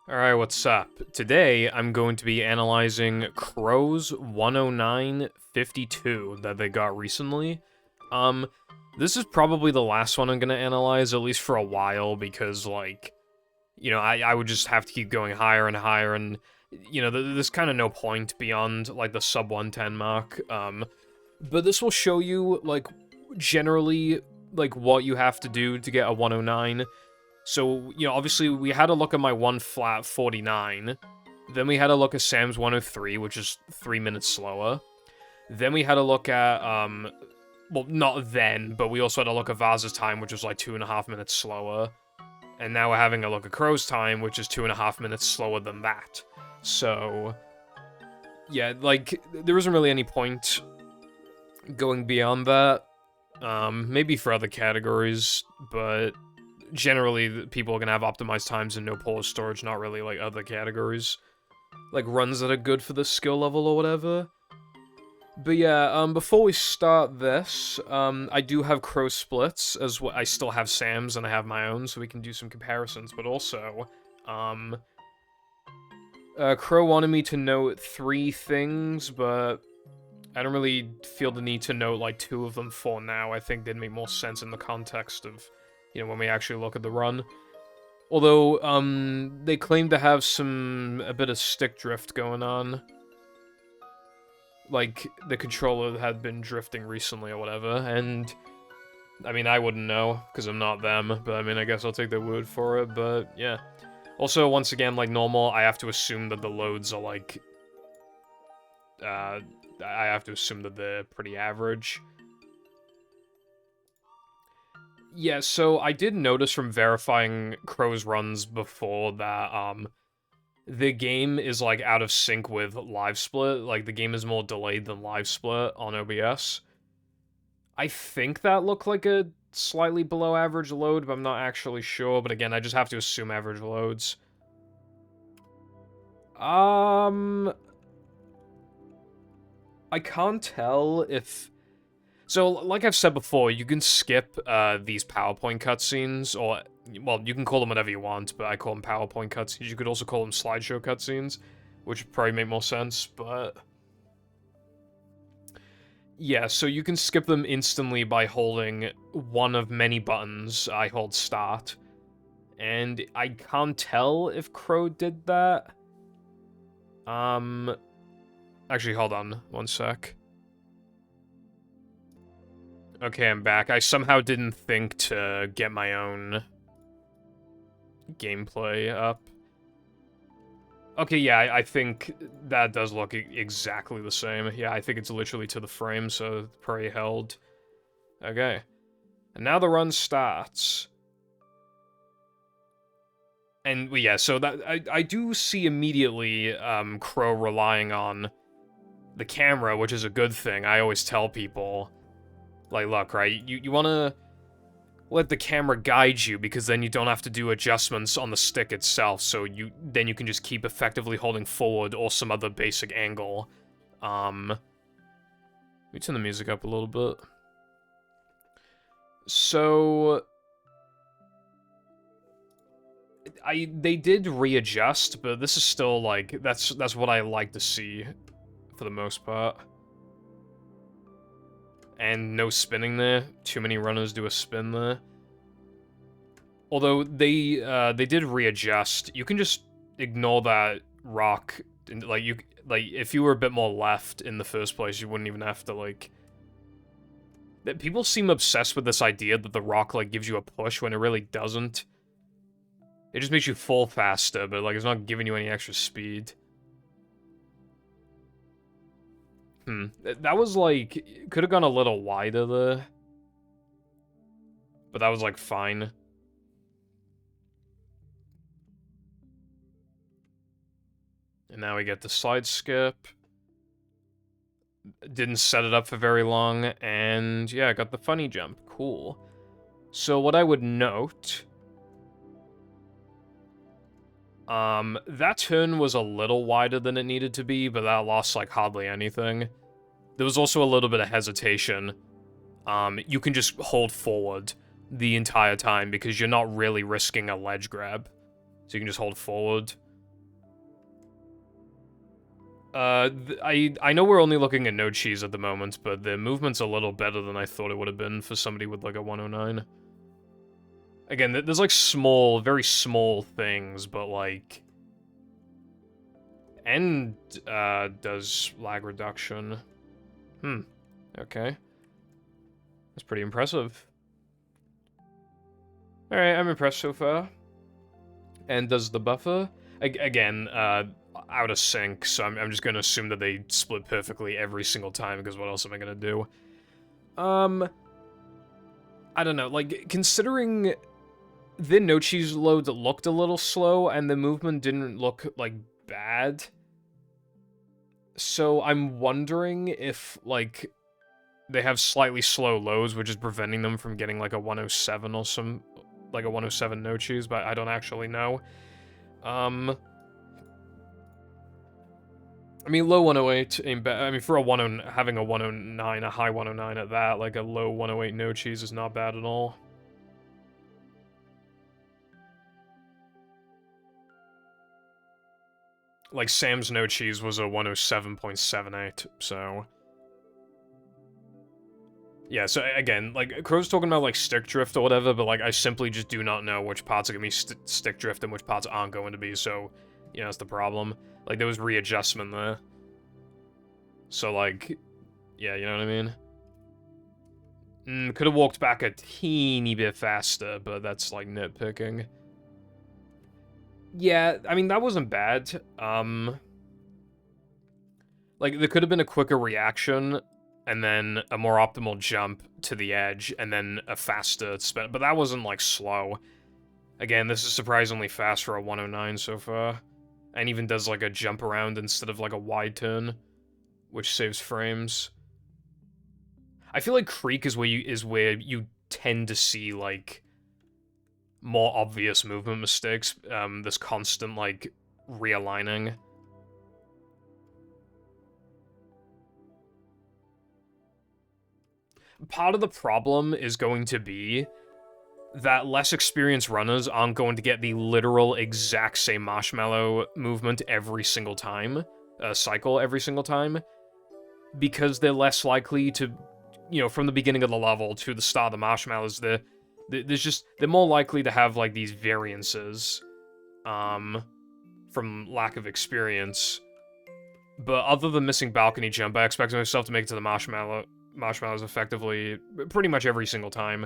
Alright, what's up? Today, I'm going to be analyzing Crow's 109.52 that they got recently. This is probably the last one I'm gonna analyze, at least for a while, because, like, I would just have to keep going higher and higher, and, there's kind of no point beyond, like, the sub 110 mark. But this will show you, like, generally, like, what you have to do to get a 109. So, obviously we had a look at my 1 flat 49. Then we had a look at Sam's 103, which is 3 minutes slower. Then we had a look at, well, not then, but we also had a look at Vaz's time, which was like 2.5 minutes slower. And now we're having a look at Crow's time, which is 2.5 minutes slower than that. So, yeah, like, there isn't really any point going beyond that. Maybe for other categories, but generally, people are gonna have optimized times and no porous storage, not really like other categories. Like runs that are good for the skill level or whatever. But yeah, before we start this, I do have Crow splits, as well. I still have Sam's and I have my own, so we can do some comparisons, but also, Crow wanted me to note 3 things, but I don't really feel the need to note like 2 of them for now. I think they'd make more sense in the context of, when we actually look at the run. Although, they claim to have a bit of stick drift going on. Like, the controller had been drifting recently or whatever, and, I mean, I wouldn't know, because I'm not them, but I mean, I guess I'll take their word for it, but yeah. Also, once again, like normal, I have to assume that the loads are like, I have to assume that they're pretty average. Yeah, so I did notice from verifying Crow's runs before that, the game is, like, out of sync with LiveSplit. Like, the game is more delayed than LiveSplit on OBS. I think that looked like a slightly below average load, but I'm not actually sure. But again, I just have to assume average loads. I can't tell if... So, like I've said before, you can skip these PowerPoint cutscenes, or, well, you can call them whatever you want, but I call them PowerPoint cutscenes. You could also call them slideshow cutscenes, which would probably make more sense, but... Yeah, so you can skip them instantly by holding one of many buttons. I hold start. And I can't tell if Crow did that. Actually, hold on one sec. Okay, I'm back. I somehow didn't think to get my own gameplay up. Okay, yeah, I think that does look exactly the same. Yeah, I think it's literally to the frame, so probably held. Okay. And now the run starts. And, yeah, so that I do see immediately Crow relying on the camera, which is a good thing. I always tell people, like, look, right, you want to let the camera guide you, because then you don't have to do adjustments on the stick itself, so then you can just keep effectively holding forward or some other basic angle. Let me turn the music up a little bit. So... they did readjust, but this is still, like, that's what I like to see, for the most part. And no spinning there. Too many runners do a spin there. Although they did readjust. You can just ignore that rock. And, like, if you were a bit more left in the first place, you wouldn't even have to, like... People seem obsessed with this idea that the rock, like, gives you a push when it really doesn't. It just makes you fall faster, but, like, it's not giving you any extra speed. That was, like, could have gone a little wider there. But that was, like, fine. And now we get the slide skip. Didn't set it up for very long, and yeah, got the funny jump. Cool. So what I would note... that turn was a little wider than it needed to be, but that lost, like, hardly anything. There was also a little bit of hesitation. You can just hold forward the entire time, because you're not really risking a ledge grab. So you can just hold forward. I know we're only looking at no cheese at the moment, but the movement's a little better than I thought it would have been for somebody with like a 109. Again, there's like small, very small things, but like... And, does lag reduction. Okay. That's pretty impressive. Alright, I'm impressed so far. And does the buffer? Again, out of sync, so I'm just gonna assume that they split perfectly every single time, because what else am I gonna do? I don't know, like, considering the no cheese load looked a little slow, and the movement didn't look, like, bad, so I'm wondering if, like, they have slightly slow loads, which is preventing them from getting, like, a 107 or some, like, a 107 no cheese, but I don't actually know. I mean, low 108 ain't bad. I mean, for a having a 109, a high 109 at that, like a low 108 no cheese is not bad at all. Like, Sam's no cheese was a 107.78, so... Yeah, so again, like, Crow's talking about, like, stick drift or whatever, but, like, I simply just do not know which parts are gonna be stick drift and which parts aren't going to be, so, you know, that's the problem. Like, there was readjustment there. So, like, yeah, you know what I mean? Could have walked back a teeny bit faster, but that's, like, nitpicking. Yeah, I mean, that wasn't bad. Like, there could have been a quicker reaction, and then a more optimal jump to the edge, and then a faster spin, but that wasn't, like, slow. Again, this is surprisingly fast for a 109 so far. And even does, like, a jump around instead of, like, a wide turn, which saves frames. I feel like Creek is where you tend to see, like, more obvious movement mistakes, this constant, like, realigning. Part of the problem is going to be that less experienced runners aren't going to get the literal exact same marshmallow movement every single time, cycle every single time, because they're less likely to, you know, from the beginning of the level to the start of the marshmallows, they're more likely to have, like, these variances, from lack of experience. But other than missing balcony jump, I expect myself to make it to the marshmallows effectively pretty much every single time.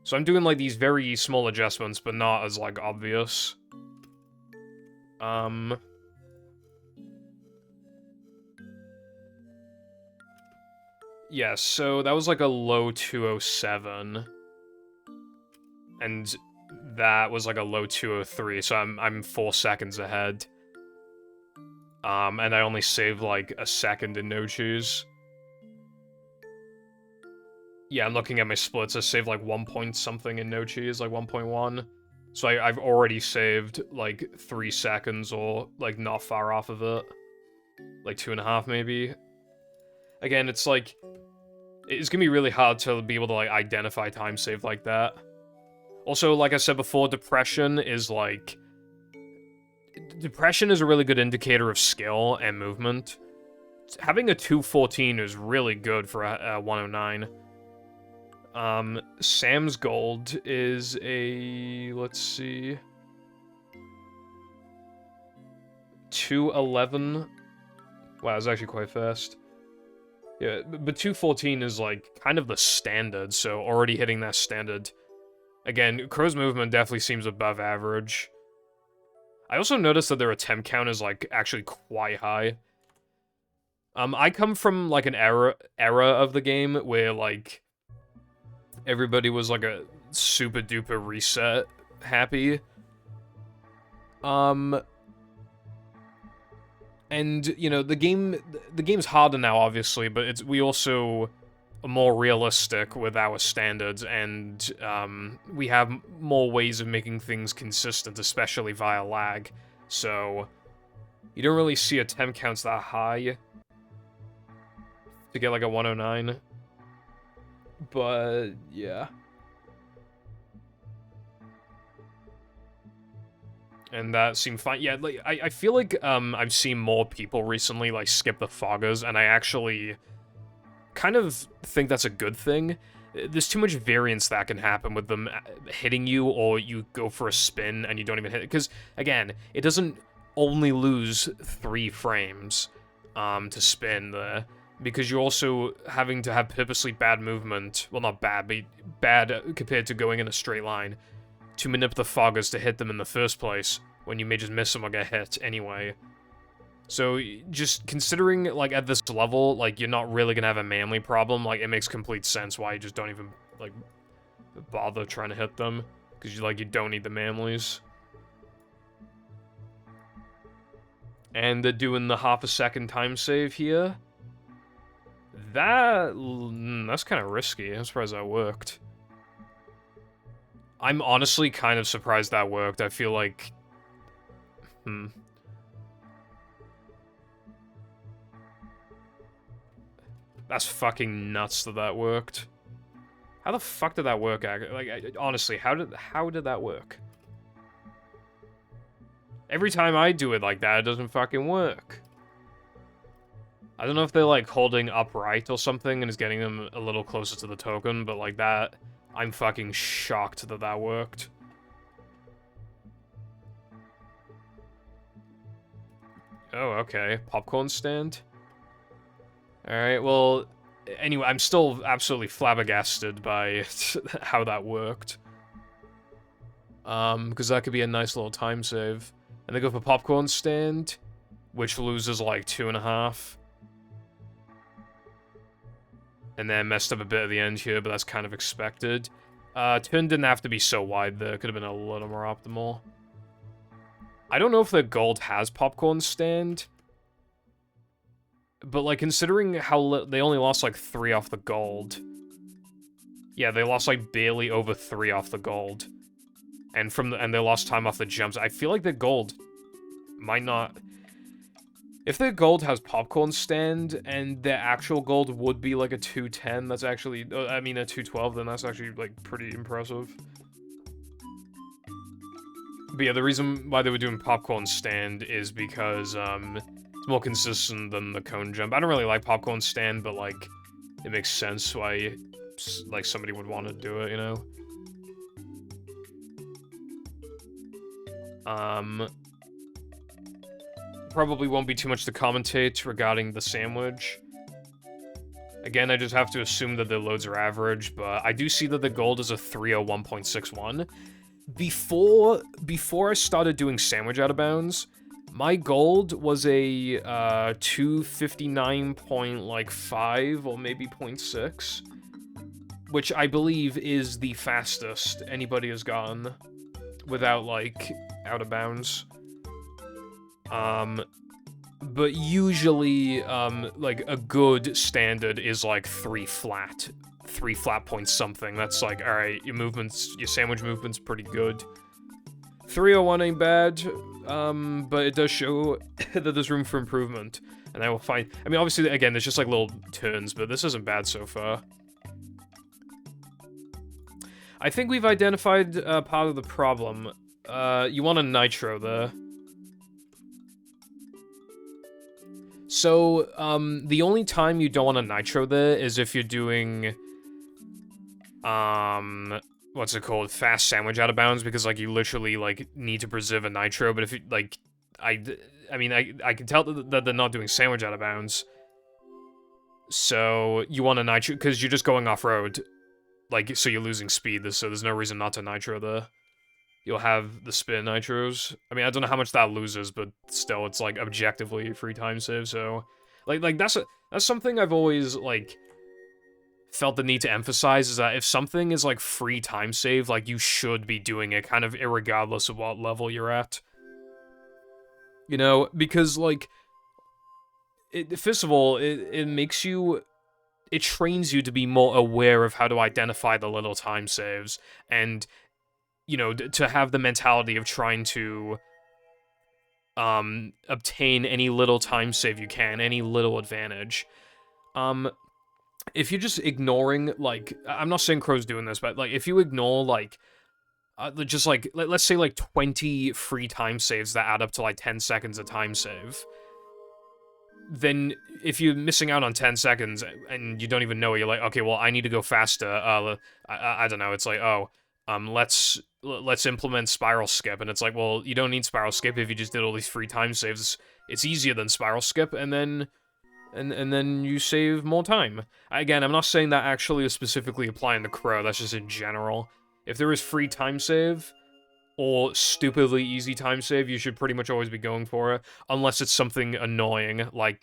So I'm doing, like, these very small adjustments, but not as, like, obvious. Yeah, so that was, like, a low 207. And that was, like, a low 203, so I'm 4 seconds ahead. And I only saved, like, a second in no cheese. Yeah, I'm looking at my splits. I saved, like, 1 point something in no cheese, like 1.1. So I've already saved, like, 3 seconds, or, like, not far off of it. Like, 2.5, maybe. Again, it's, like... It's gonna be really hard to be able to, like, identify time saved like that. Also, like I said before, depression is, like... Depression is a really good indicator of skill and movement. Having a 214 is really good for a 109. Sam's gold is a... Let's see... 211. Wow, it's actually quite fast. Yeah, but 214 is, like, kind of the standard, so already hitting that standard. Again, Crow's movement definitely seems above average. I also noticed that their attempt count is, like, actually quite high. I come from, like, an era of the game where, like, everybody was, like, a super duper reset happy. And, you know, the game's harder now, obviously, but we also are more realistic with our standards, and we have more ways of making things consistent, especially via lag. So you don't really see attempt counts that high to get, like, a 109. But yeah. And that seemed fine. Yeah, like, I feel like, I've seen more people recently, like, skip the foggers, and I actually kind of think that's a good thing. There's too much variance that can happen with them hitting you, or you go for a spin and you don't even hit it. Because, again, it doesn't only lose 3 frames to spin there, because you're also having to have purposely bad movement. Well, not bad, but bad compared to going in a straight line to manipulate the foggers to hit them in the first place, when you may just miss them or get hit anyway. So, just considering, like, at this level, like, you're not really gonna have a manly problem, like, it makes complete sense why you just don't even, like, bother trying to hit them. Because, you don't need the manlies. And they're doing the half a second time save here. That's kind of risky. I'm surprised that worked. I'm honestly kind of surprised that worked. I feel like... That's fucking nuts that worked. How the fuck did that work? Like, honestly, how did that work? Every time I do it like that, it doesn't fucking work. I don't know if they're, like, holding upright or something and is getting them a little closer to the token, but, like, that... I'm fucking shocked that that worked. Oh, okay. Popcorn stand? Alright, well, anyway, I'm still absolutely flabbergasted by how that worked. Because that could be a nice little time save. And they go for popcorn stand, which loses like 2.5. And then messed up a bit at the end here, but that's kind of expected. Turn didn't have to be so wide there, could have been a little more optimal. I don't know if the gold has popcorn stand. But, like, considering how they only lost, like, 3 off the gold. Yeah, they lost, like, barely over 3 off the gold. And they lost time off the jumps. I feel like the gold might not... If their gold has popcorn stand, and their actual gold would be, like, a 210, that's actually... I mean, a 212, then that's actually, like, pretty impressive. But yeah, the reason why they were doing popcorn stand is because, more consistent than the cone jump. I don't really like popcorn stand, but, like, it makes sense why, like, somebody would want to do it, you know? Probably won't be too much to commentate regarding the sandwich. Again, I just have to assume that the loads are average, but I do see that the gold is a 301.61. Before I started doing sandwich out of bounds, my gold was a 259.5 or maybe 0.6, which I believe is the fastest anybody has gotten without, like, out of bounds. But usually, like, a good standard is, like, 3 flat point something. That's like, alright, your sandwich movement's pretty good. 301 ain't bad, but it does show that there's room for improvement. And I will find... I mean, obviously, again, there's just, like, little turns, but this isn't bad so far. I think we've identified part of the problem. You want a nitro there. So, the only time you don't want a nitro there is if you're doing... what's it called? Fast sandwich out of bounds, because, like, you literally, like, need to preserve a nitro, but if you, like, I mean, I can tell that they're not doing sandwich out of bounds, so you want a nitro, because you're just going off-road, like, so you're losing speed, so there's no reason not to nitro there. You'll have the spin nitros. I mean, I don't know how much that loses, but still, it's, like, objectively free time save, so... Like that's something I've always, like... felt the need to emphasize, is that if something is, like, free time save, like, you should be doing it, kind of irregardless of what level you're at. You know, because, like, first of all, it makes you... It trains you to be more aware of how to identify the little time saves, and, you know, to have the mentality of trying to obtain any little time save you can, any little advantage. If you're just ignoring, like, I'm not saying Crow's doing this, but, like, if you ignore, like, just like, let's say like 20 free time saves that add up to like 10 seconds of time save. Then if you're missing out on 10 seconds and you don't even know it, you're like, okay, well, I need to go faster. I don't know. It's like, oh, let's implement spiral skip, and it's like, well, you don't need spiral skip if you just did all these free time saves. It's easier than spiral skip, and then you save more time. Again, I'm not saying that actually is specifically applying to Crow. That's just in general. If there is free time save or stupidly easy time save, you should pretty much always be going for it, unless it's something annoying, like,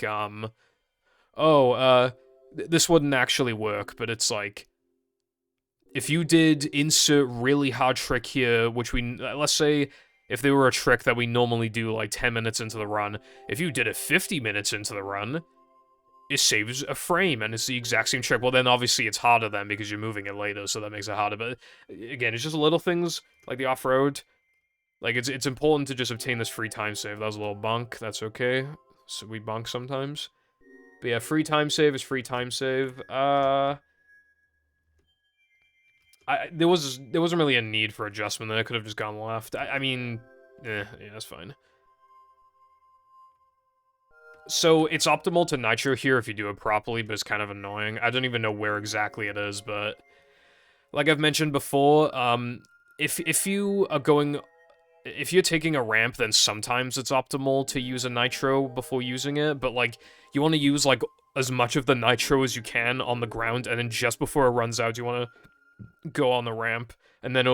this wouldn't actually work, but it's like, if you did insert really hard trick here, which let's say, if there were a trick that we normally do like 10 minutes into the run, if you did it 50 minutes into the run, it saves a frame, and it's the exact same trick. Well, then obviously it's harder then, because you're moving it later, so that makes it harder, but again, it's just little things, like the off-road. Like, it's important to just obtain this free time save. That was a little bunk, that's okay. So we bunk sometimes. But yeah, free time save is free time save. There wasn't really a need for adjustment there. I could have just gone left. I mean, yeah, that's fine. So it's optimal to nitro here if you do it properly, but it's kind of annoying. I don't even know where exactly it is, but like I've mentioned before, if you are going, if you're taking a ramp, then sometimes it's optimal to use a nitro before using it, but like you want to use like as much of the nitro as you can on the ground, and then just before it runs out, you want to go on the ramp, and then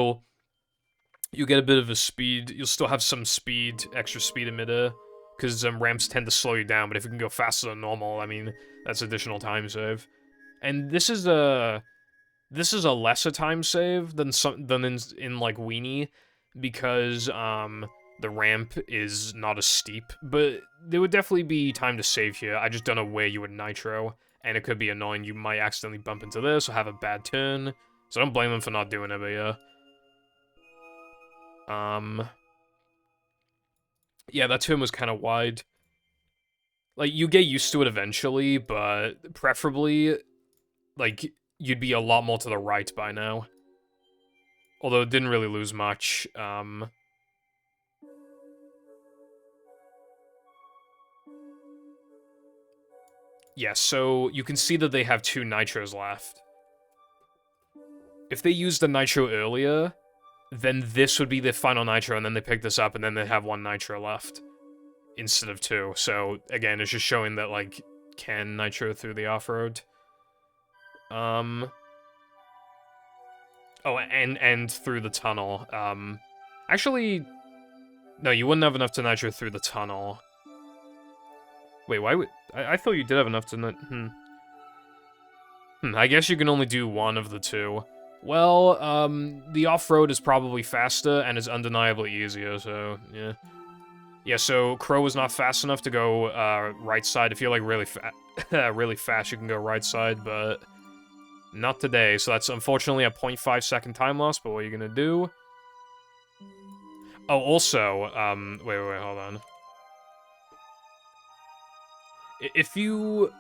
you get a bit of a speed. You'll still have some speed, extra speed in midair, because ramps tend to slow you down, but if you can go faster than normal, I mean, that's additional time save. And this is a lesser time save than in like Weenie, because the ramp is not as steep, but there would definitely be time to save here. I just don't know where you would nitro, and it could be annoying. You might accidentally bump into this or have a bad turn, so I don't blame them for not doing it, but yeah. Yeah, that turn was kind of wide. Like, you get used to it eventually, but preferably, like, you'd be a lot more to the right by now. Although it didn't really lose much. Yeah, so you can see that they have 2 nitros left. If they used the nitro earlier, then this would be the final nitro, and then they pick this up, and then they have 1 nitro left instead of 2. So again, it's just showing that like can nitro through the off-road. Oh, and through the tunnel. Actually, no, you wouldn't have enough to nitro through the tunnel. Wait, why would I thought you did have enough to I guess you can only do one of the 2. Well, the off-road is probably faster and is undeniably easier, so, yeah. Yeah, so Crow was not fast enough to go, right side. If you're, like, really fast, you can go right side, but not today. So that's unfortunately a 0.5 second time loss, but what are you gonna do? Oh, also, wait, hold on. If you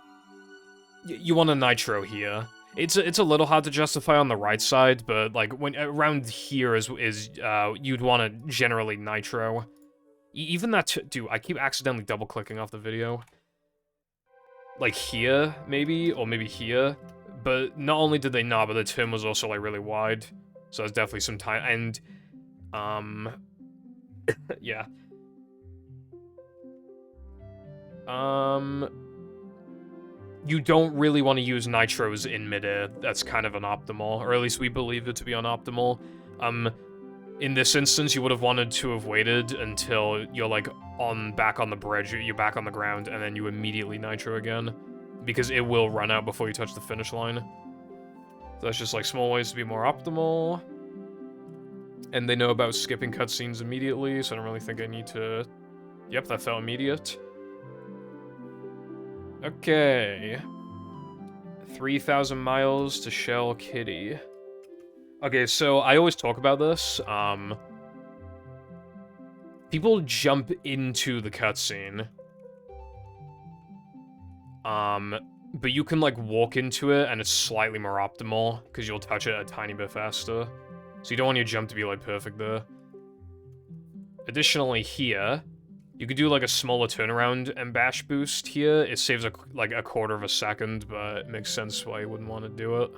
want a nitro here, it's a little hard to justify on the right side, but like when around here is you'd want to generally nitro. Even that dude, I keep accidentally double clicking off the video. Like here, maybe, or maybe here. But not only did they not, but the turn was also like really wide, so there's definitely some time. And yeah. You don't really want to use nitros in midair. That's kind of unoptimal, or at least we believe it to be unoptimal. In this instance, you would have wanted to have waited until you're like back on the bridge, you're back on the ground, and then you immediately nitro again, because it will run out before you touch the finish line. So that's just like small ways to be more optimal. And they know about skipping cutscenes immediately, so I don't really think I need to... Yep, that felt immediate. Okay. 3,000 miles to Shell Kitty. Okay, so I always talk about this. People jump into the cutscene. But you can, like, walk into it, and it's slightly more optimal, because you'll touch it a tiny bit faster. So you don't want your jump to be, like, perfect there. Additionally, here, you could do, like, a smaller turnaround and bash boost here. It saves, like, a quarter of a second, but it makes sense why you wouldn't want to do it.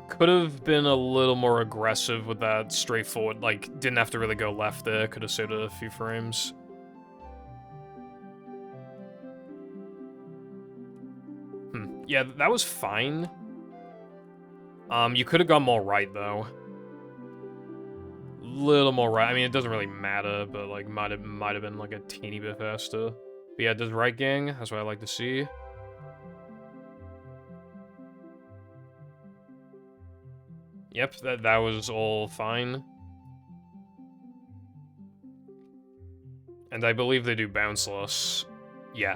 Could have been a little more aggressive with that straightforward, like, didn't have to really go left there, could have saved a few frames. Yeah, that was fine. You could have gone more right, though. Little more right. I mean, it doesn't really matter, but, like, might have been, like, a teeny bit faster. But yeah, it does right gang. That's what I like to see. Yep, that was all fine. And I believe they do bounceless. Yeah.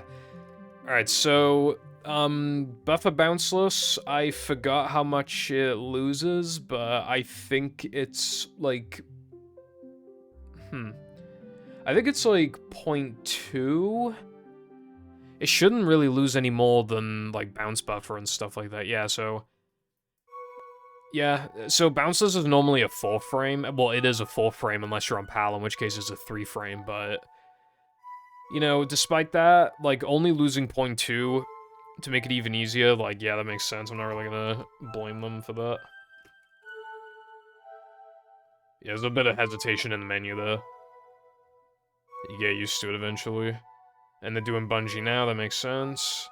Alright, so, buffer bounceless, I forgot how much it loses, but I think it's, like... I think it's, like, 0.2? It shouldn't really lose any more than, like, bounce buffer and stuff like that. Yeah, so... Yeah, so bounceless is normally a 4 frame. Well, it is a 4 frame unless you're on PAL, in which case it's a 3 frame, but... You know, despite that, like, only losing 0.2 to make it even easier, like, yeah, that makes sense. I'm not really gonna blame them for that. Yeah, there's a bit of hesitation in the menu there. You get used to it eventually. And they're doing bungee now, that makes sense.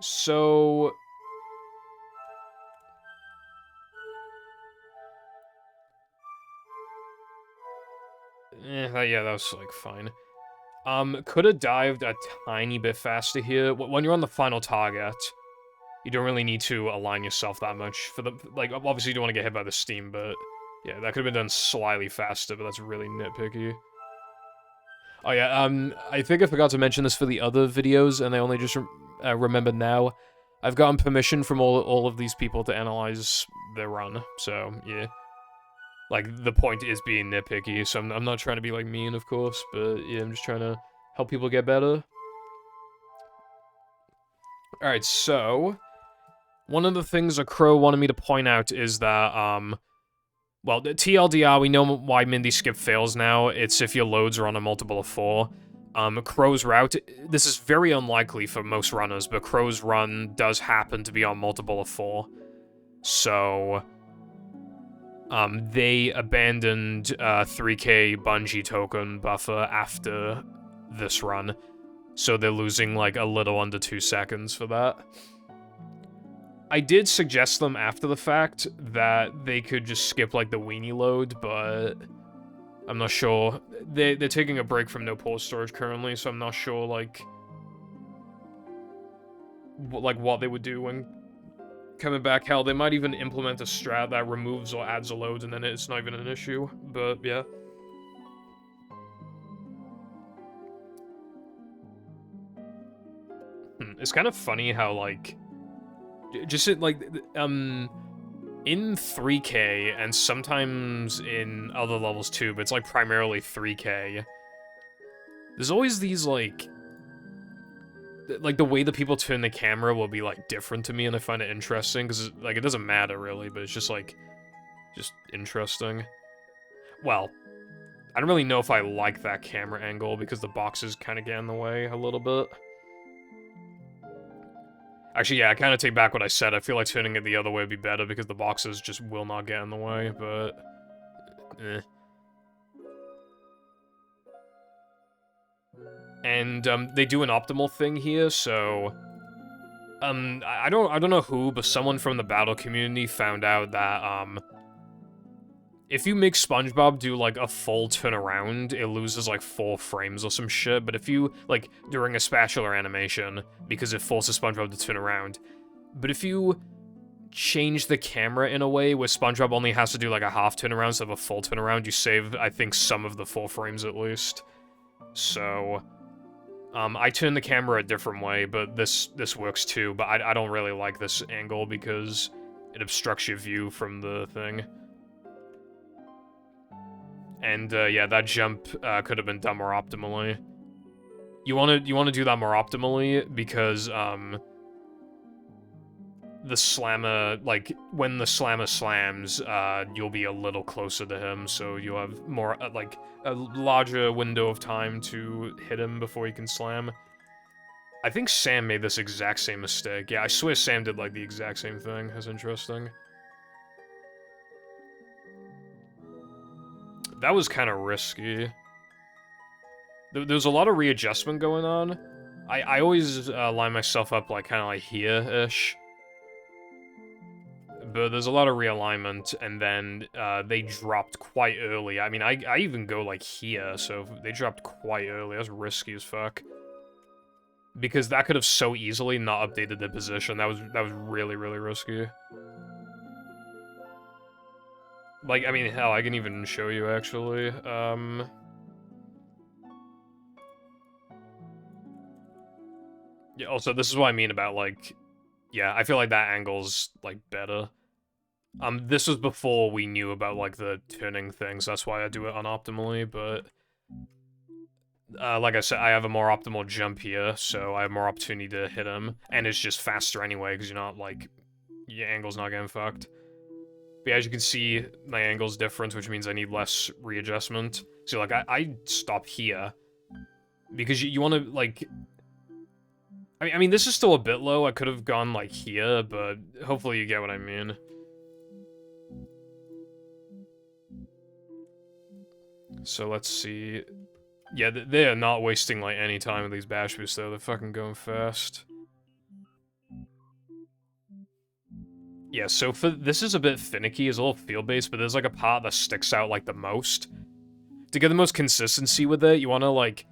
So... yeah, that was, like, fine. Could have dived a tiny bit faster here. When you're on the final target, you don't really need to align yourself that much for the, like, obviously you don't want to get hit by the steam, but yeah, that could have been done slightly faster, but that's really nitpicky. Oh yeah, I think I forgot to mention this for the other videos, and I only just remembered now. I've gotten permission from all of these people to analyze their run, so yeah. Like, the point is being nitpicky, so I'm not trying to be, like, mean, of course, but yeah, I'm just trying to help people get better. Alright, so... One of the things a crow wanted me to point out is that, well, TLDR, we know why Mindy Skip fails now. It's if your loads are on a multiple of 4. Crow's route, this is very unlikely for most runners, but Crow's run does happen to be on multiple of 4. So... they abandoned 3k bungee token buffer after this run, so they're losing, like, a little under 2 seconds for that. I did suggest them after the fact that they could just skip, like, the weenie load, but I'm not sure. They're taking a break from no pause storage currently, so I'm not sure, like what they would do when coming back. Hell, they might even implement a strat that removes or adds a load, and then it's not even an issue, but yeah. It's kind of funny how, like, just, like, in 3K, and sometimes in other levels too, but it's, like, primarily 3K, there's always these, like, the way that people turn the camera will be, like, different to me, and I find it interesting, because, like, it doesn't matter, really, but it's just, like, just interesting. Well, I don't really know if I like that camera angle, because the boxes kind of get in the way a little bit. Actually, yeah, I kind of take back what I said. I feel like turning it the other way would be better, because the boxes just will not get in the way, but... eh. And, they do an optimal thing here, so... I don't know who, but someone from the battle community found out that, if you make SpongeBob do, like, a full turnaround, it loses, like, 4 frames or some shit, but if you, like, during a spatula animation, because it forces SpongeBob to turn around, but if you change the camera in a way where SpongeBob only has to do, like, a half turnaround instead of a full turnaround, you save, I think, some of the 4 frames at least. So... I turn the camera a different way, but this works too, but I don't really like this angle because it obstructs your view from the thing. And, yeah, that jump could have been done more optimally. You wanna do that more optimally because, the slammer, like, when the slammer slams, you'll be a little closer to him, so you'll have more, like, a larger window of time to hit him before he can slam. I think Sam made this exact same mistake. Yeah, I swear Sam did, like, the exact same thing. That's interesting. That was kind of risky. There was a lot of readjustment going on. I always line myself up, like, kind of like here-ish. But there's a lot of realignment, and then they dropped quite early. I mean, I even go, like, here, so they dropped quite early. That's risky as fuck. Because that could have so easily not updated the position. That was really, really risky. Like, I mean, hell, I can even show you, actually. Yeah, also, this is what I mean about, like... Yeah, I feel like that angle's, like, better. This was before we knew about, like, the turning things. That's why I do it unoptimally, but... like I said, I have a more optimal jump here, so I have more opportunity to hit him. And it's just faster anyway, because you're not, like... Your angle's not getting fucked. But yeah, as you can see, my angle's different, which means I need less readjustment. So, like, I stop here. Because you want to, like... I mean, this is still a bit low. I could have gone, like, here, but hopefully you get what I mean. So let's see. Yeah, they are not wasting, like, any time with these bash boosts, though. They're fucking going fast. Yeah, so for this is a bit finicky. It's a little field-based, but there's, like, a part that sticks out, like, the most. To get the most consistency with it, you want to, like...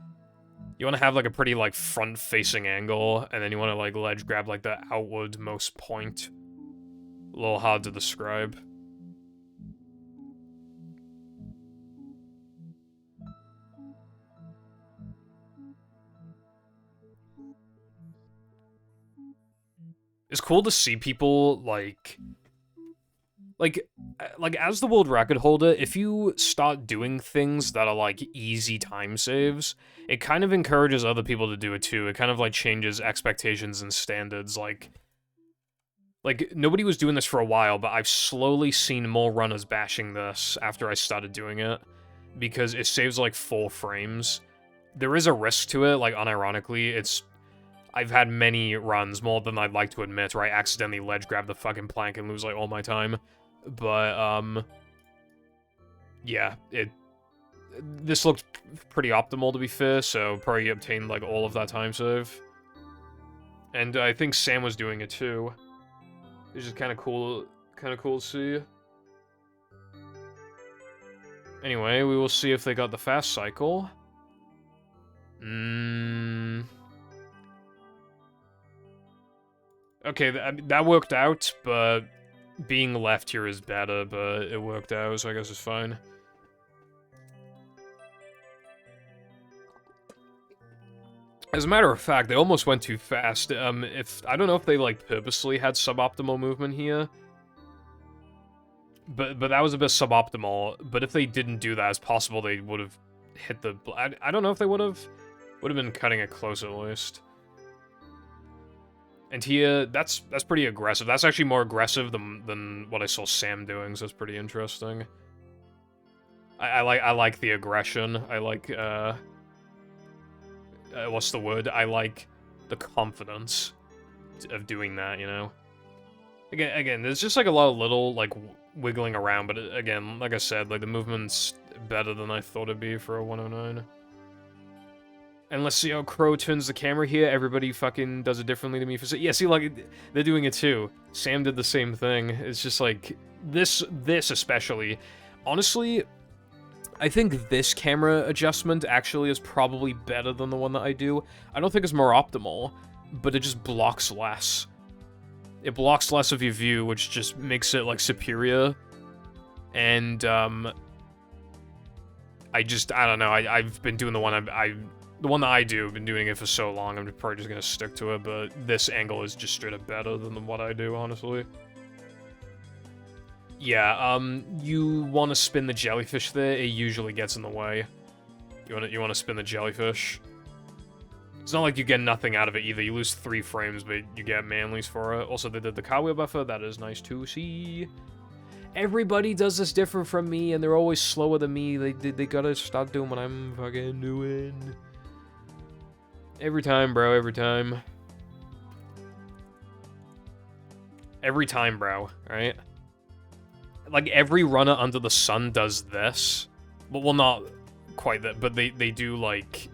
You want to have, like, a pretty, like, front-facing angle, and then you want to, like, ledge grab, like, the outward-most point. A little hard to describe. It's cool to see people, like, as the world record holder, if you start doing things that are, like, easy time saves, it kind of encourages other people to do it, too. It kind of, like, changes expectations and standards, like, nobody was doing this for a while, but I've slowly seen more runners bashing this after I started doing it, because it saves, like, 4 frames. There is a risk to it, like, unironically. I've had many runs, more than I'd like to admit, where I accidentally ledge grab the fucking plank and lose, like, all my time. But, yeah, this looked pretty optimal, to be fair, so probably obtained, like, all of that time save. And I think Sam was doing it, too. It's just kind of cool to see. Anyway, we will see if they got the fast cycle. Okay, that worked out, but being left here is better, but it worked out, so I guess it's fine. As a matter of fact, they almost went too fast. I don't know if they, like, purposely had suboptimal movement here. But that was a bit suboptimal. But if they didn't do that, it's possible they would have hit the... I don't know if they would have. Would have been cutting it close, at least. And here, that's pretty aggressive. That's actually more aggressive than what I saw Sam doing, so it's pretty interesting. I like the aggression. I like, what's the word? I like the confidence of doing that, you know? Again, there's just, like, a lot of little, like, wiggling around, but again, like I said, like, the movement's better than I thought it'd be for a 109. And let's see how Crow turns the camera here. Everybody fucking does it differently to me. Yeah, see, like, they're doing it too. Sam did the same thing. It's just, like, this especially. Honestly, I think this camera adjustment actually is probably better than the one that I do. I don't think it's more optimal, but it just blocks less. It blocks less of your view, which just makes it, like, superior. And, I don't know. I've been doing the one the one that I do, I've been doing it for so long, I'm probably just gonna stick to it, but this angle is just straight up better than what I do, honestly. Yeah, you want to spin the jellyfish there, it usually gets in the way. You want to spin the jellyfish. It's not like you get nothing out of it either. You lose 3 frames, but you get manlies for it. Also, they did the cartwheel buffer. That is nice to see. Everybody does this different from me, and they're always slower than me. They gotta stop doing what I'm fucking doing. Every time, bro. Every time. Every time, bro. Right? Like, every runner under the sun does this. But, well, not quite that, but they do, like...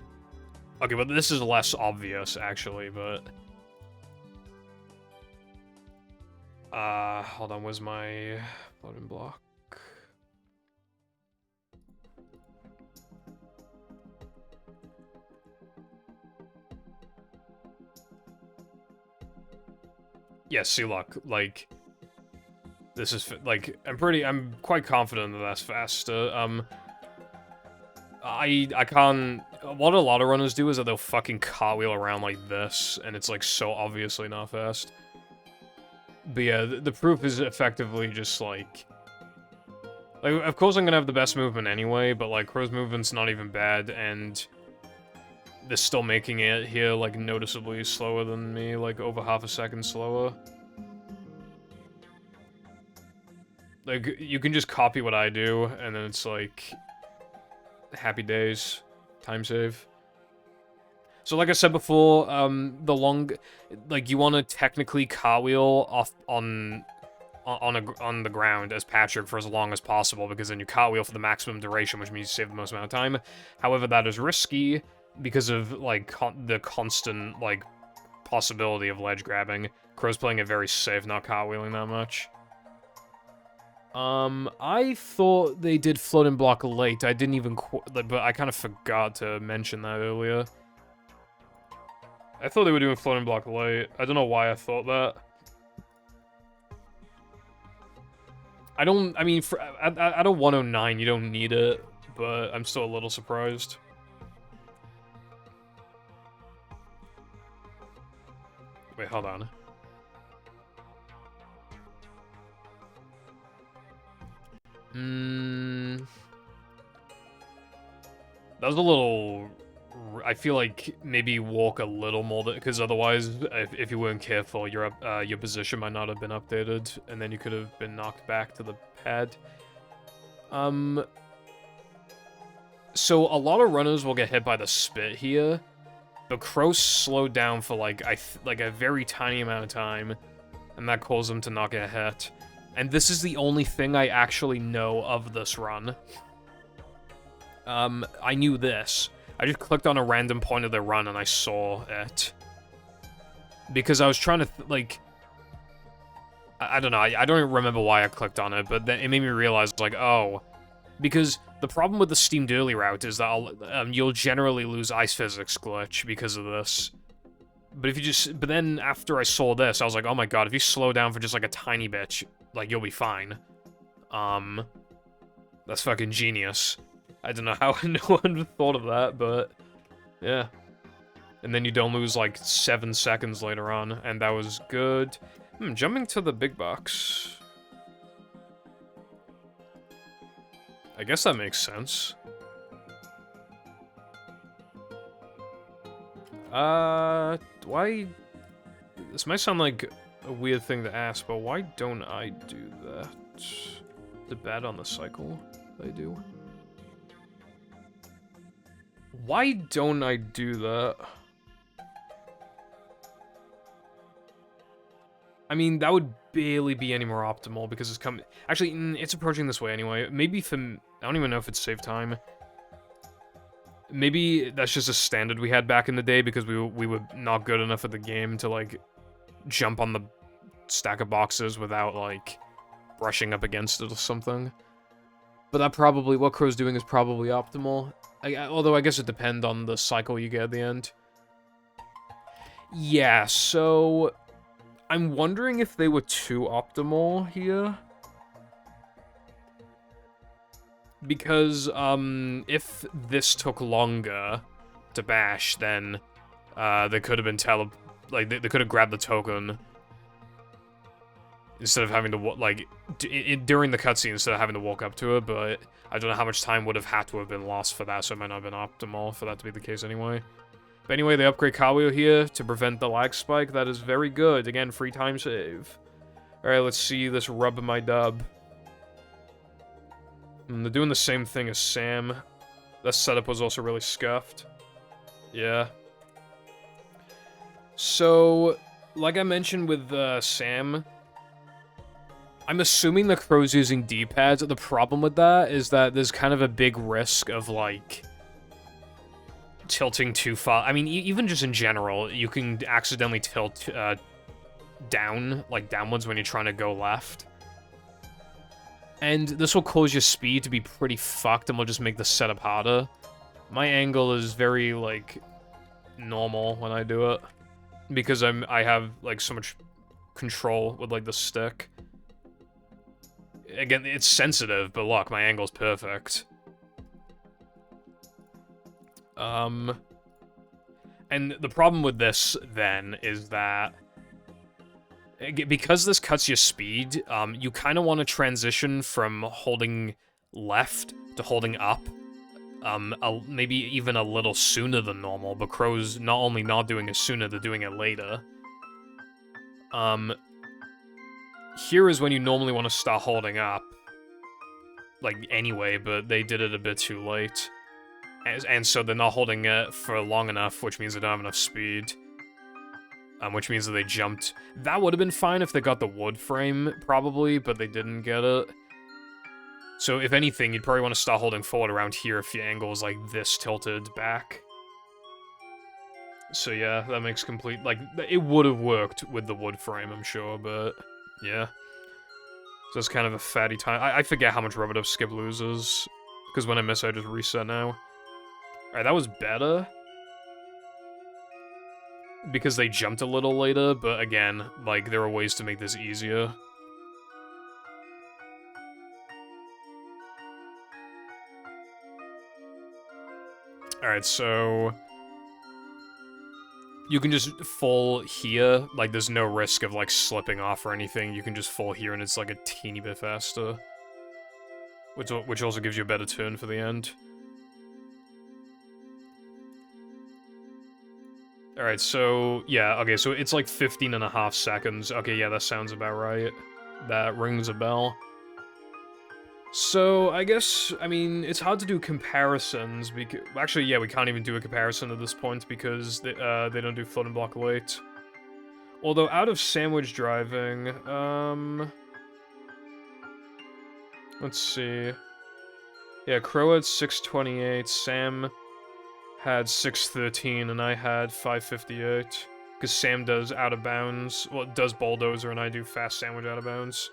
Okay, but this is less obvious, actually, but... Hold on, where's my button block? Yeah, see, look, like... This is, like, I'm quite confident that that's faster. I can't... What a lot of runners do is that they'll fucking cartwheel around like this, and it's, like, so obviously not fast. But yeah, the proof is effectively just, like, of course I'm gonna have the best movement anyway, but, like, Crow's movement's not even bad, and they're still making it here, like, noticeably slower than me, like, over half a second slower. Like, you can just copy what I do, and then it's, like, happy days. Time save. So like I said before, like, you want to technically cartwheel off on the ground as Patrick for as long as possible, because then you cartwheel for the maximum duration, which means you save the most amount of time. However, that is risky because of, like, the constant, like, possibility of ledge grabbing. Crow's playing it very safe, not cartwheeling that much. I thought they did floating block late. I didn't even but I kind of forgot to mention that earlier. I thought they were doing floating block late. I don't know why I thought that. I mean, at a 109, you don't need it, but I'm still a little surprised. Wait, hold on. That was a little... I feel like maybe walk a little more, because otherwise, if you weren't careful, your position might not have been updated, and then you could have been knocked back to the pad. So a lot of runners will get hit by the spit here, but Crow slowed down for like a very tiny amount of time, and that caused them to not get hit. And this is the only thing I actually know of this run. I knew this. I just clicked on a random point of the run and I saw it. Because I was trying to, like... I don't know, I don't even remember why I clicked on it, but then it made me realize, like, oh. Because the problem with the steamed early route is that you'll generally lose ice physics glitch because of this. But if you just... But then after I saw this, I was like, oh my god, if you slow down for just, like, a tiny bit, like, you'll be fine. That's fucking genius. I don't know how no one thought of that, but yeah. And then you don't lose like 7 seconds later on, and that was good. Jumping to the big box. I guess that makes sense. Why... This might sound like a weird thing to ask, but why don't I do that? The bad on the cycle I do. Why don't I do that? I mean, that would barely be any more optimal because it's coming... Actually, it's approaching this way anyway. Maybe I don't even know if it's save time. Maybe that's just a standard we had back in the day because we were not good enough at the game to, like, jump on the stack of boxes without, like, brushing up against it or something. But that probably... What Crow's doing is probably optimal. Although I guess it depends on the cycle you get at the end. Yeah, so... I'm wondering if they were too optimal here. Because, if this took longer to bash, then, they could have been they could have grabbed the token instead of having to, like, during the cutscene instead of having to walk up to it, but I don't know how much time would have had to have been lost for that, so it might not have been optimal for that to be the case anyway. But anyway, they upgrade car wheel here to prevent the lag spike. That is very good. Again, free time save. Alright, let's see this rub my dub. And they're doing the same thing as Sam. That setup was also really scuffed. Yeah. So, like I mentioned with Sam, I'm assuming the Crow's using D-pads. The problem with that is that there's kind of a big risk of, like, tilting too far. I mean, even just in general, you can accidentally tilt down, like downwards when you're trying to go left. And this will cause your speed to be pretty fucked and will just make the setup harder. My angle is very, like, normal when I do it. Because I have, like, so much control with, like, the stick. Again, it's sensitive, but look, my angle's perfect. And the problem with this, then, is that because this cuts your speed, you kind of want to transition from holding left to holding up, maybe even a little sooner than normal, but Crow's not only not doing it sooner, they're doing it later. Here is when you normally want to start holding up, like, anyway, but they did it a bit too late. And so they're not holding it for long enough, which means they don't have enough speed. Which means that they jumped. That would have been fine if they got the wood frame, probably, but they didn't get it. So if anything, you'd probably want to start holding forward around here if your angle is like this tilted back. So yeah, that makes complete, like, it would have worked with the wood frame, I'm sure, but yeah. So it's kind of a fatty time. I forget how much rubber dub skip loses, because when I miss, I just reset now. Alright, that was better. Because they jumped a little later, but again, like, there are ways to make this easier. Alright, so you can just fall here, like, there's no risk of, like, slipping off or anything. You can just fall here and it's, like, a teeny bit faster. Which also gives you a better turn for the end. Alright, so, yeah, okay, so it's like 15.5 seconds. Okay, yeah, that sounds about right. That rings a bell. So, I guess, I mean, it's hard to do comparisons, because... Actually, yeah, we can't even do a comparison at this point, because they don't do floating block late. Although, out of sandwich driving, let's see. Yeah, Crow had 628, Sam had 613, and I had 558. Because Sam does out of bounds, well, it does bulldozer, and I do fast sandwich out of bounds.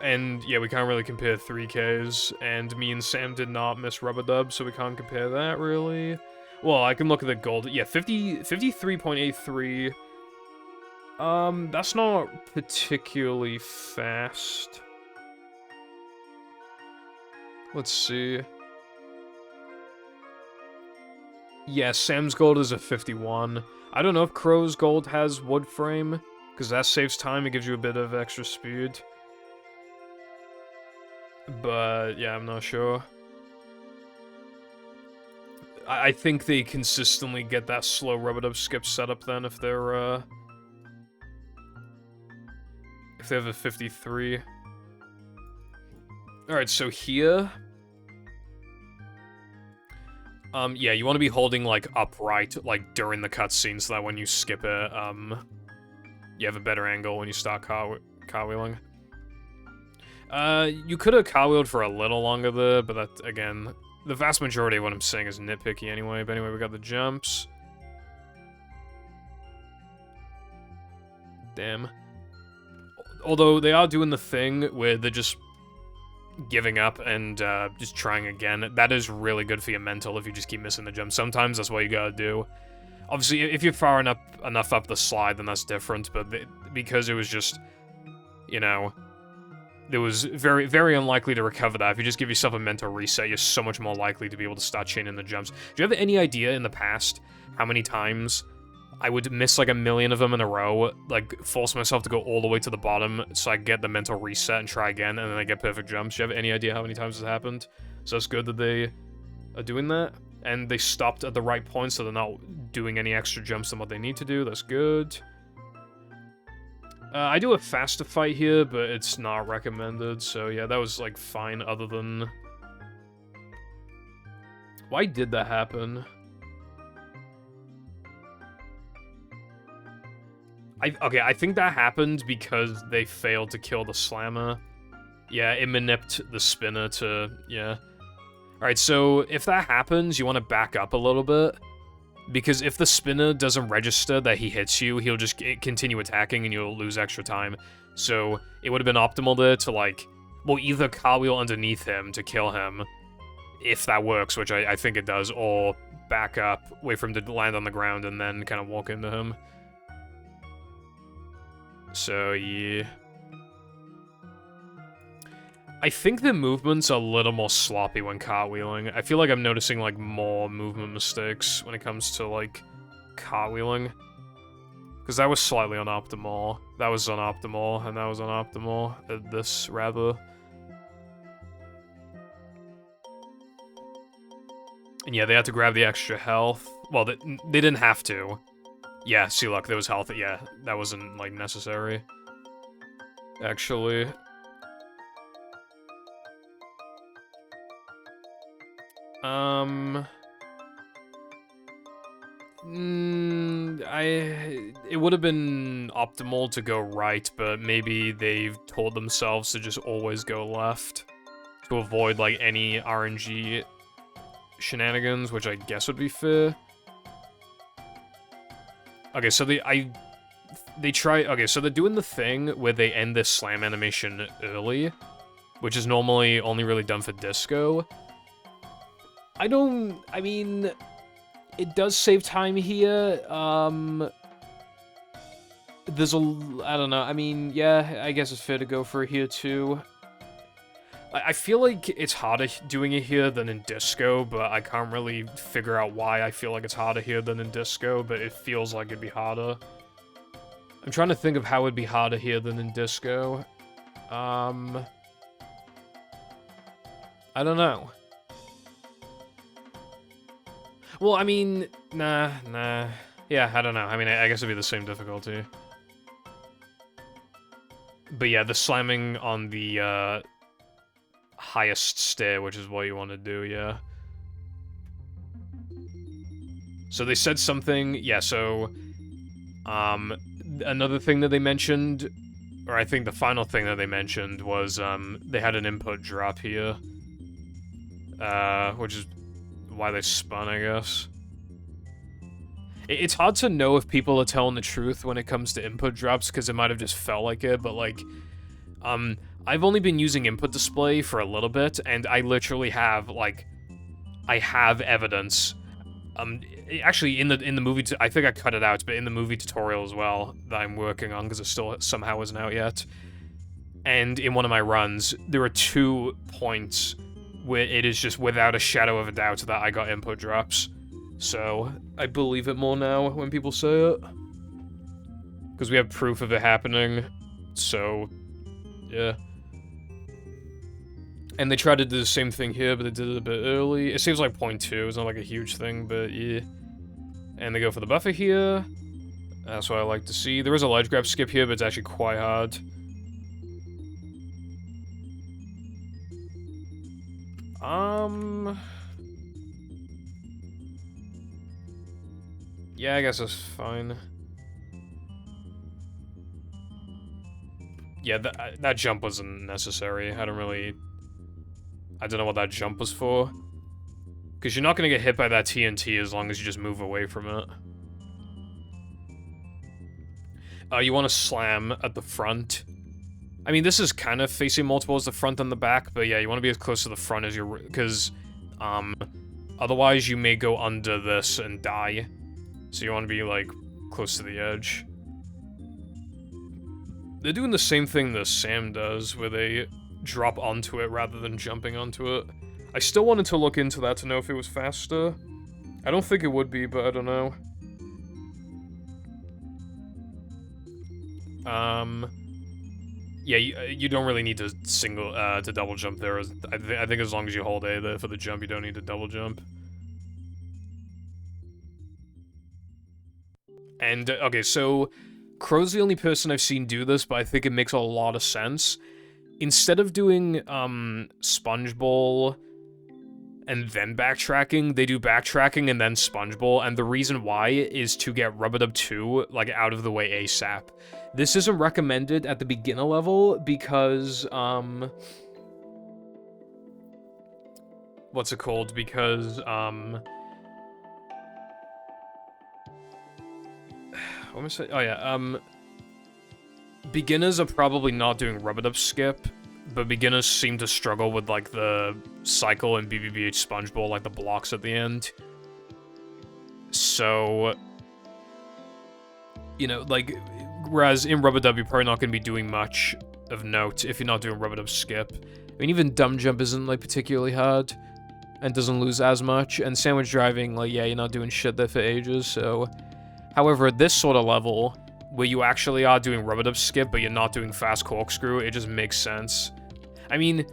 And yeah, we can't really compare 3Ks, and me and Sam did not miss rubber dub, so we can't compare that really. Well, I can look at the gold. Yeah, 53.83. That's not particularly fast. Let's see. Yeah, Sam's gold is a 51. I don't know if Crow's gold has wood frame, because that saves time, it gives you a bit of extra speed. But, yeah, I'm not sure. I think they consistently get that slow rubber dub skip setup then if they're, if they have a 53. Alright, so here... yeah, you want to be holding, like, upright, like, during the cutscene, so that when you skip it, you have a better angle when you start carwheeling. You could have carwheeled for a little longer there, but that, again, the vast majority of what I'm saying is nitpicky anyway. But anyway, we got the jumps. Damn. Although, they are doing the thing where they're just giving up and just trying again. That is really good for your mental if you just keep missing the jump. Sometimes that's what you gotta do. Obviously, if you're far enough up the slide, then that's different, but because it was just, you know, it was very, very unlikely to recover that. If you just give yourself a mental reset, you're so much more likely to be able to start chaining the jumps. Do you have any idea in the past how many times I would miss like a million of them in a row, like force myself to go all the way to the bottom so I get the mental reset and try again, and then I get perfect jumps. Do you have any idea how many times this happened? So it's good that they are doing that, and they stopped at the right point so they're not doing any extra jumps than what they need to do. That's good. I do a faster fight here, but it's not recommended, so yeah, that was, like, fine, other than... Why did that happen? Okay, I think that happened because they failed to kill the slammer. Yeah, it manipped the spinner to... yeah. Alright, so if that happens, you want to back up a little bit. Because if the spinner doesn't register that he hits you, he'll just continue attacking and you'll lose extra time. So it would have been optimal there to, like, well, either cartwheel underneath him to kill him, if that works, which I think it does, or back up, wait for him to land on the ground, and then kind of walk into him. So, yeah. I think the movement's a little more sloppy when cartwheeling. I feel like I'm noticing, like, more movement mistakes when it comes to, like, cartwheeling. Because that was slightly unoptimal. That was unoptimal, and that was unoptimal. This, rather. And yeah, they had to grab the extra health. Well, they didn't have to. Yeah, see, look, there was health. Yeah, that wasn't, like, necessary. Actually... it would have been optimal to go right, but maybe they've told themselves to just always go left to avoid, like, any RNG shenanigans, which I guess would be fair. Okay, so so they're doing the thing where they end this slam animation early, which is normally only really done for disco. I mean, it does save time here. There's I don't know, I mean, yeah, I guess it's fair to go for it here too. I feel like it's harder doing it here than in disco, but I can't really figure out why I feel like it's harder here than in disco, but it feels like it'd be harder. I'm trying to think of how it'd be harder here than in disco. I don't know. Well, I mean, nah. Yeah, I don't know. I mean, I guess it'd be the same difficulty. But yeah, the slamming on the, highest stair, which is what you want to do, yeah. So they said something, yeah, so, another thing that they mentioned, or I think the final thing that they mentioned was, they had an input drop here. Which is why they spun, I guess. It's hard to know if people are telling the truth when it comes to input drops, because it might have just felt like it, but, like, I've only been using input display for a little bit, and I literally have, like, I have evidence. Actually, in the movie, I think I cut it out, but in the movie tutorial as well, that I'm working on, because it still somehow isn't out yet, and in one of my runs, there are 2 points where it is just without a shadow of a doubt that I got input drops. So, I believe it more now when people say it. Because we have proof of it happening, so, yeah. And they tried to do the same thing here, but they did it a bit early. It seems like 0.2, it's not like a huge thing, but yeah. And they go for the buffer here. That's what I like to see. There is a ledge grab skip here, but it's actually quite hard. Yeah, I guess that's fine. Yeah, that jump wasn't necessary. I don't know what that jump was for. Because you're not going to get hit by that TNT as long as you just move away from it. You want to slam at the front. I mean, this is kind of facing more towards the front than the back, but yeah, you want to be as close to the front as you're... Because, otherwise you may go under this and die. So you want to be, like, close to the edge. They're doing the same thing that Sam does, where they drop onto it rather than jumping onto it. I still wanted to look into that to know if it was faster. I don't think it would be, but I don't know. Yeah, you don't really need to to double jump there. I think as long as you hold A there for the jump, you don't need to double jump. And, okay, so Crow's the only person I've seen do this, but I think it makes a lot of sense. Instead of doing, Sponge Bowl and then backtracking, they do backtracking and then Sponge Bowl, and the reason why is to get Rub-a-Dub 2, like, out of the way ASAP. This isn't recommended at the beginner level because, what's it called? Because, what am I saying? Oh, yeah, beginners are probably not doing Rub-a-Dub skip, but beginners seem to struggle with, like, the cycle and BBBH Sponge Bowl, like, the blocks at the end. So, you know, like, whereas in Rub-a-Dub, you're probably not going to be doing much of note if you're not doing Rub-a-Dub skip. I mean, even Dumb Jump isn't, like, particularly hard and doesn't lose as much, and Sandwich Driving, like, yeah, you're not doing shit there for ages, so... However, at this sort of level, where you actually are doing Rub-a-Dub skip, but you're not doing Fast Corkscrew, it just makes sense. I mean,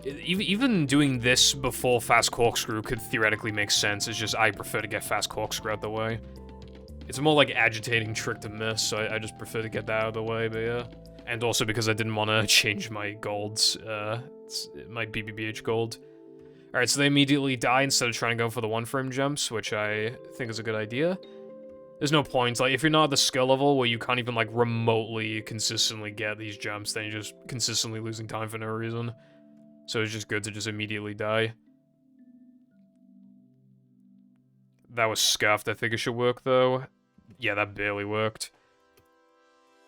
even doing this before Fast Corkscrew could theoretically make sense, it's just I prefer to get Fast Corkscrew out the way. It's a more like agitating trick to miss, so I just prefer to get that out of the way, but yeah. And also because I didn't want to change my golds, my BBBH gold. Alright, so they immediately die instead of trying to go for the one-frame jumps, which I think is a good idea. There's no point, like, if you're not at the skill level where you can't even, like, remotely consistently get these jumps, then you're just consistently losing time for no reason. So it's just good to just immediately die. That was scuffed, I think it should work, though. Yeah, that barely worked.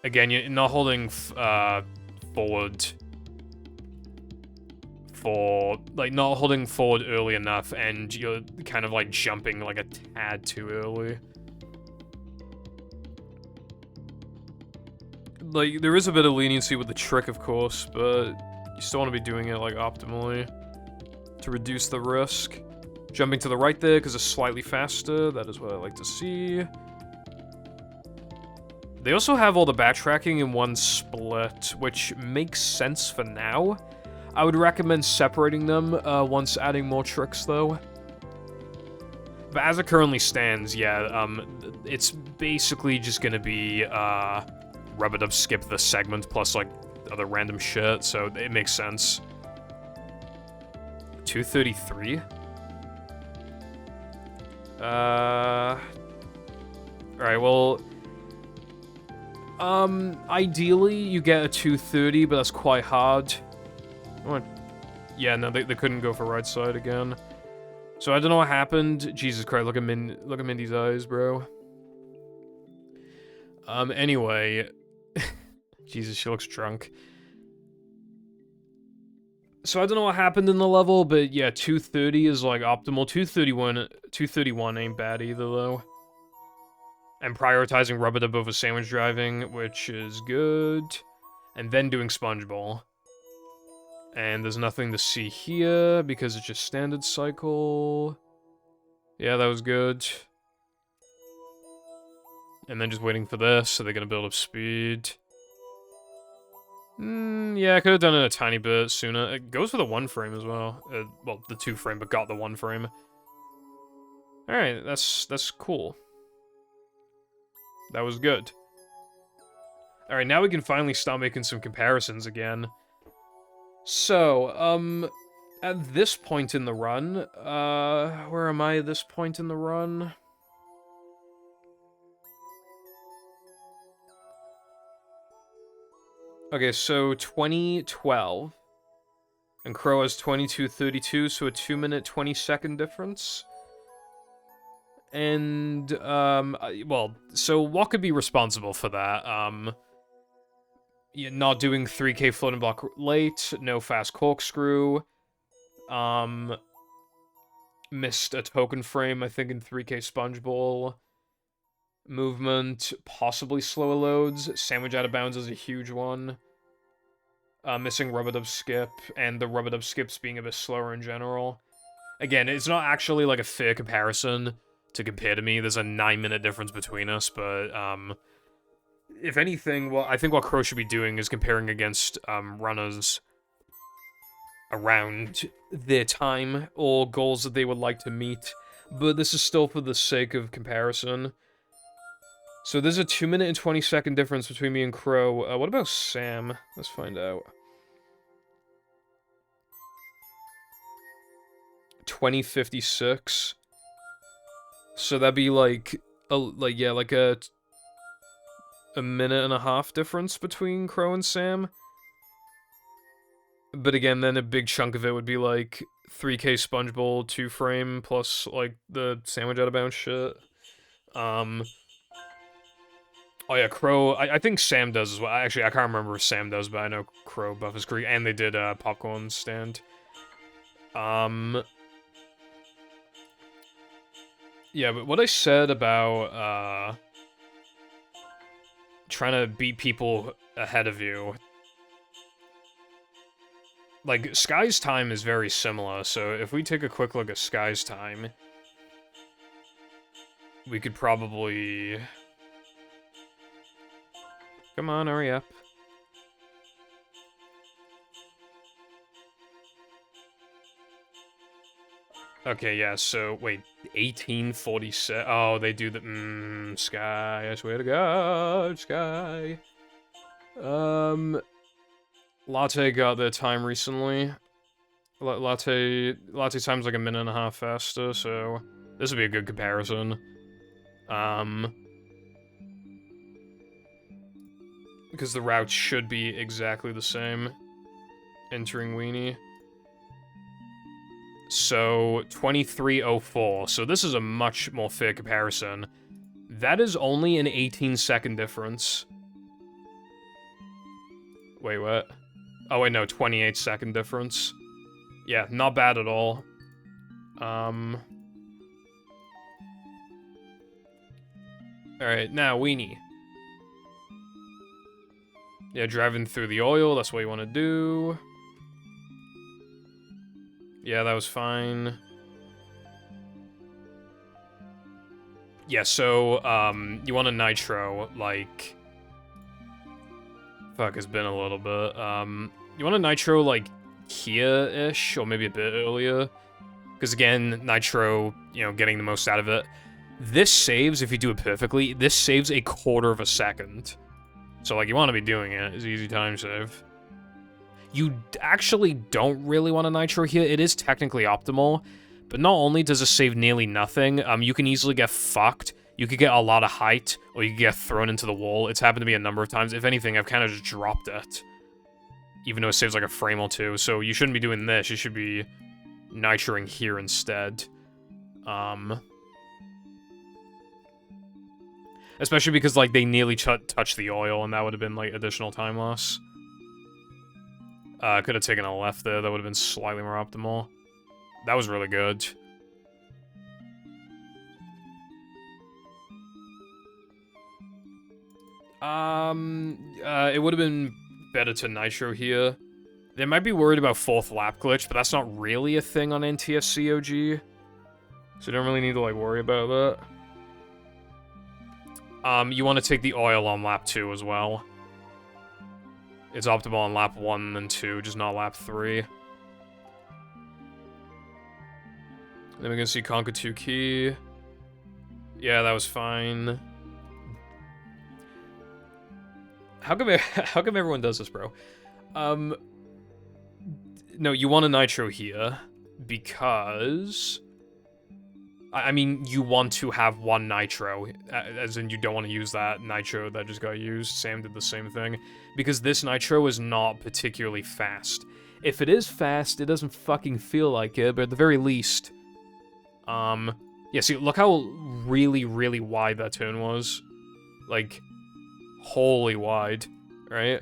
Again, you're not holding, forward... not holding forward early enough, and you're kind of, like, jumping, like, a tad too early. Like, there is a bit of leniency with the trick, of course, but you still want to be doing it, like, optimally to reduce the risk. Jumping to the right there, because it's slightly faster. That is what I like to see. They also have all the backtracking in one split, which makes sense for now. I would recommend separating them once adding more tricks, though. But as it currently stands, yeah, it's basically just gonna be, Rub-a-Dub skip the segment plus, like, other random shit, so it makes sense. 233? Alright, well... ideally, you get a 230, but that's quite hard. Yeah, no, they couldn't go for right side again. So I don't know what happened. Jesus Christ, look at Mindy's eyes, bro. Anyway... Jesus, she looks drunk. So I don't know what happened in the level, but yeah, 230 is like optimal. 231 ain't bad either, though. And prioritizing Rub-a-Dub over Sandwich Driving, which is good. And then doing Sponge Bowl. And there's nothing to see here, because it's just standard cycle. Yeah, that was good. And then just waiting for this, so they're gonna build up speed. Yeah, I could have done it a tiny bit sooner. It goes for the one frame as well. Well, the two frame, but got the one frame. Alright, that's cool. That was good. Alright, now we can finally start making some comparisons again. So, at this point in the run, where am I at this point in the run? Okay, so 2012. And Crow has 22:32, so a 2-minute, 20-second difference. And, well, so what could be responsible for that? Yeah, not doing 3K floating block late, no fast corkscrew. Missed a token frame, I think, in 3K Sponge Bowl. Movement, possibly slower loads. Sandwich out of bounds is a huge one. Missing Rub-a-Dub skip, and the Rub-a-Dub skips being a bit slower in general. Again, it's not actually, like, a fair comparison to compare to me. There's a 9-minute difference between us, but, if anything, I think what Crow should be doing is comparing against runners around their time or goals that they would like to meet. But this is still for the sake of comparison. So there's a 2-minute and 20-second difference between me and Crow. What about Sam? Let's find out. 20:56. So that'd be like a minute and a half difference between Crow and Sam. But again, then a big chunk of it would be like 3K Sponge Bowl 2-frame plus like the sandwich out of bounds shit. Oh yeah, Crow. I think Sam does as well. Actually, I can't remember if Sam does, but I know Crow, Buffers Creek, and they did popcorn stand. Yeah, but what I said about trying to beat people ahead of you, like Sky's time is very similar. So if we take a quick look at Sky's time, we could probably. Come on, hurry up. Okay, yeah, so, wait, 1847? Oh, they do the, Sky, I swear to God, Sky. Latte got their time recently. Latte time's like a minute and a half faster, so this would be a good comparison. Because the routes should be exactly the same. Entering Weenie. So, 23:04. So this is a much more fair comparison. That is only an 18-second difference. Wait, what? Oh, wait, no, 28-second difference. Yeah, not bad at all. Alright, now, Weenie. Yeah, driving through the oil, that's what you want to do. Yeah, that was fine. Yeah, so, you want a nitro, like... Fuck, it's been a little bit. You want a nitro, like, here-ish, or maybe a bit earlier. Because, again, nitro, you know, getting the most out of it. This saves, if you do it perfectly, this saves a quarter of a second. So, like, you want to be doing it. It's an easy time save. You actually don't really want a nitro here. It is technically optimal, but not only does it save nearly nothing, you can easily get fucked. You could get a lot of height, or you could get thrown into the wall. It's happened to me a number of times. If anything, I've kind of just dropped it, even though it saves like a frame or two. So you shouldn't be doing this. You should be nitroing here instead. Especially because, like, they nearly touched the oil, and that would have been, like, additional time loss. Could have taken a left there. That would have been slightly more optimal. That was really good. It would have been better to nitro here. They might be worried about 4th lap glitch, but that's not really a thing on NTSC OG. So you don't really need to, like, worry about that. You want to take the oil on lap 2 as well. It's optimal on lap 1 and 2, just not lap 3. Then we can see Conquer 2 key. Yeah, that was fine. How come everyone does this, bro? No, you want a nitro here because... I mean, you want to have one nitro, as in you don't want to use that nitro that just got used. Sam did the same thing. Because this nitro is not particularly fast. If it is fast, it doesn't fucking feel like it, but at the very least... Yeah, see, look how really, really wide that turn was. Like, wholly wide, right?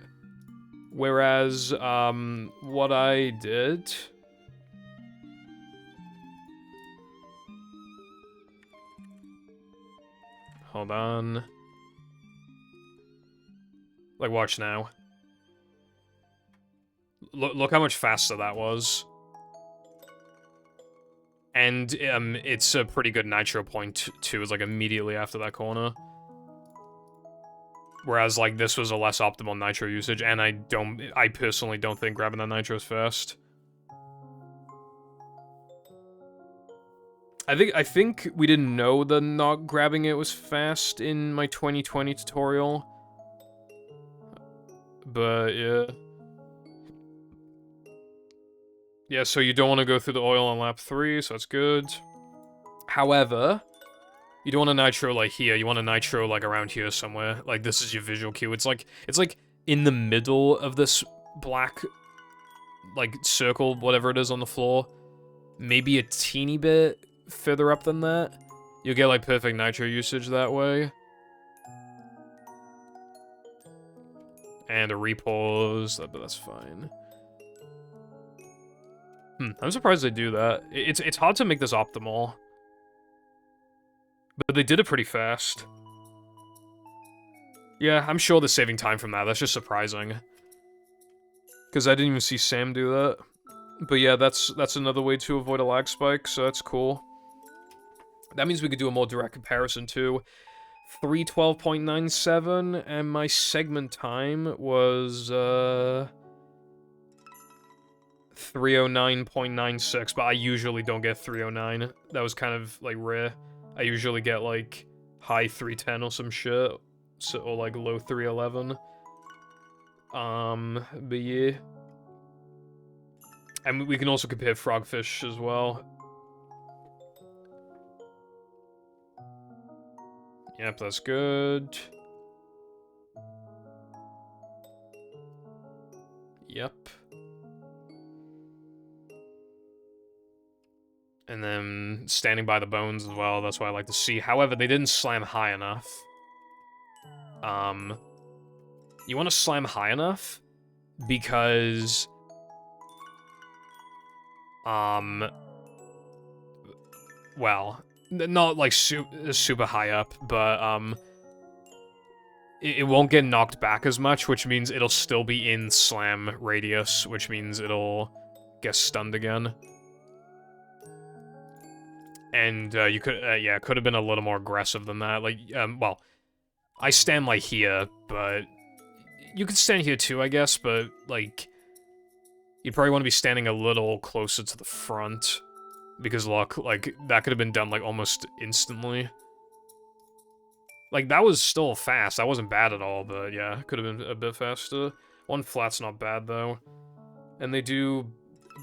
Whereas, what I did... Hold on. Like, watch now. Look how much faster that was. And, it's a pretty good nitro point, too. It's, like, immediately after that corner. Whereas, like, this was a less optimal nitro usage, and I personally don't think grabbing that nitro is fast. I think we didn't know that not grabbing it was fast in my 2020 tutorial. But, yeah. Yeah, so you don't want to go through the oil on lap 3, so that's good. However, you don't want a nitro, like, here. You want a nitro, like, around here somewhere. Like, this is your visual cue. It's like in the middle of this black, like, circle, whatever it is on the floor. Maybe a teeny bit further up than that. You'll get, like, perfect nitro usage that way. And a repause, but that's fine. I'm surprised they do that. It's hard to make this optimal. But they did it pretty fast. Yeah, I'm sure they're saving time from that. That's just surprising. Because I didn't even see Sam do that. But yeah, that's another way to avoid a lag spike, so that's cool. That means we could do a more direct comparison too. 312.97, and my segment time was 309.96, but I usually don't get 309. That was kind of, like, rare. I usually get, like, high 310 or some shit, so, or, like, low 311. But yeah. And we can also compare Frogfish as well. Yep, that's good. Yep. And then standing by the bones as well, that's what I like to see. However, they didn't slam high enough. You want to slam high enough because well, not like super high up, but it won't get knocked back as much, which means it'll still be in slam radius, which means it'll get stunned again. And you could, yeah, could have been a little more aggressive than that. Like, well, I stand like here, but you could stand here too, I guess. But like, you'd probably want to be standing a little closer to the front, because look, like that could have been done like almost instantly. Like that was still fast. That wasn't bad at all, but yeah, could have been a bit faster. One flat's not bad though, and they do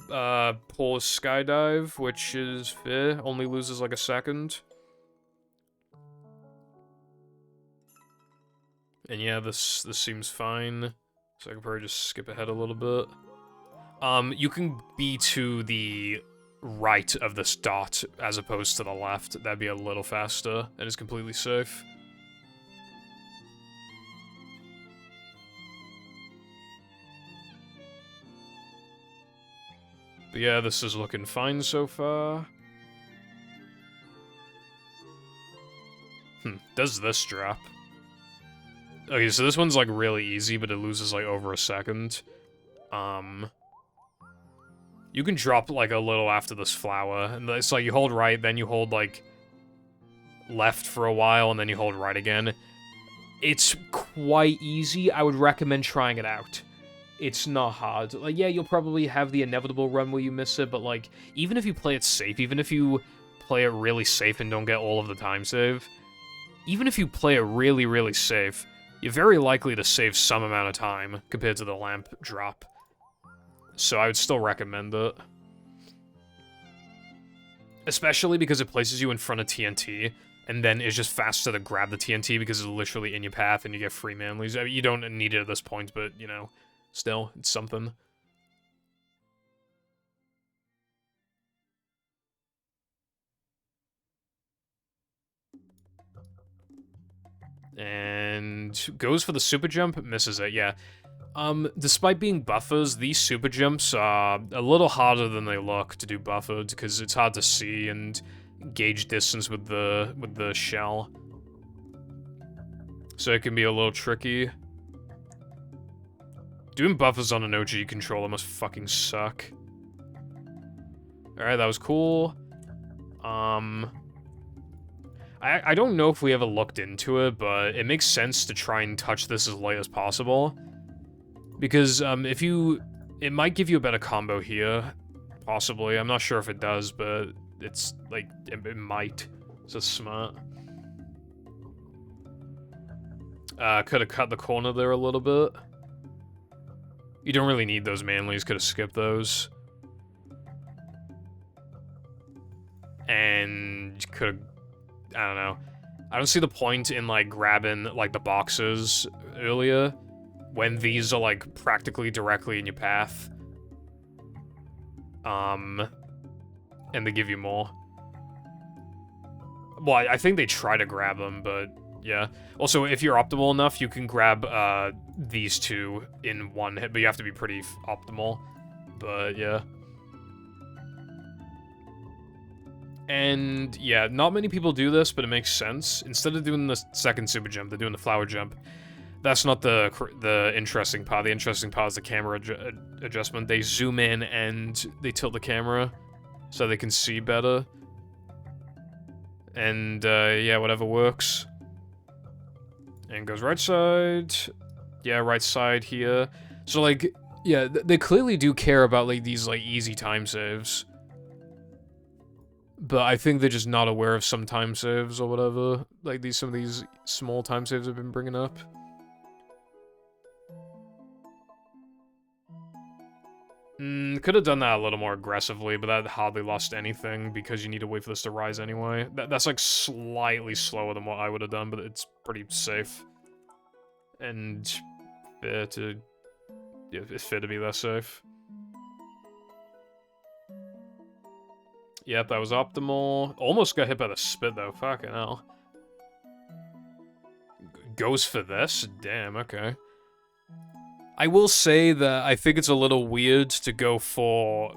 pull skydive, which is fair, only loses like a second. And yeah, this seems fine. So I can probably just skip ahead a little bit. You can be to the right of this dot as opposed to the left. That'd be a little faster, and it's completely safe. But yeah, this is looking fine so far. Does this drop? Okay, so this one's like really easy, but it loses like over a second. You can drop like a little after this flower, and it's like you hold right, then you hold like left for a while, and then you hold right again. It's quite easy. I would recommend trying it out. It's not hard. Like, yeah, you'll probably have the inevitable run where you miss it, but like, even if you play it safe, even if you play it really safe and don't get all of the time save, even if you play it really, really safe, you're very likely to save some amount of time compared to the lamp drop. So I would still recommend it. Especially because it places you in front of TNT, and then it's just faster to grab the TNT because it's literally in your path and you get free manlies. I mean, you don't need it at this point, but, you know, still, it's something. And goes for the super jump, misses it, yeah. Despite being buffers, these super jumps are a little harder than they look to do buffered, because it's hard to see and gauge distance with the shell. So it can be a little tricky. Doing buffers on an OG controller must fucking suck. Alright, that was cool. I don't know if we ever looked into it, but it makes sense to try and touch this as light as possible. Because, if you... It might give you a better combo here, possibly. I'm not sure if it does, but it's, like, it might. So smart. Could have cut the corner there a little bit. You don't really need those manlies, could have skipped those. And could have... I don't know. I don't see the point in, like, grabbing, like, the boxes earlier when these are, like, practically directly in your path. And they give you more. Well, I think they try to grab them, but yeah. Also, if you're optimal enough, you can grab, these two in one hit, but you have to be pretty optimal. But, yeah. And, yeah, not many people do this, but it makes sense. Instead of doing the second super jump, they're doing the flower jump. That's not the interesting part. The interesting part is the camera adjustment. They zoom in and they tilt the camera so they can see better. And, yeah, whatever works. And goes right side. Yeah, right side here. So, like, yeah, they clearly do care about, like, these, like, easy time saves. But I think they're just not aware of some time saves or whatever. Like, some of these small time saves have been bringing up. Could have done that a little more aggressively, but that hardly lost anything because you need to wait for this to rise anyway. That's like slightly slower than what I would have done, but it's pretty safe. And fair to... yeah, it's fair to be less safe. Yep, that was optimal. Almost got hit by the spit, though. Fucking hell. Goes for this? Damn, okay. I will say that I think it's a little weird to go for,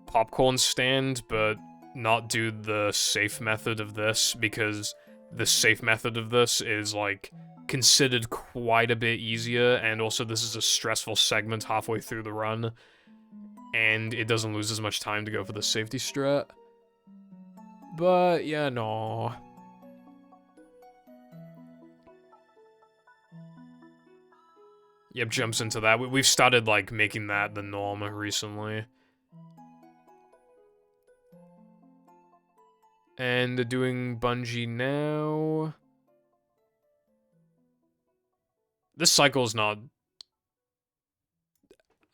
popcorn stand, but not do the safe method of this, because the safe method of this is, like, considered quite a bit easier, and also this is a stressful segment halfway through the run. And it doesn't lose as much time to go for the safety strat. But, yeah, no. Yep, jumps into that. We've started, like, making that the norm recently. And doing bungee now. This cycle is not...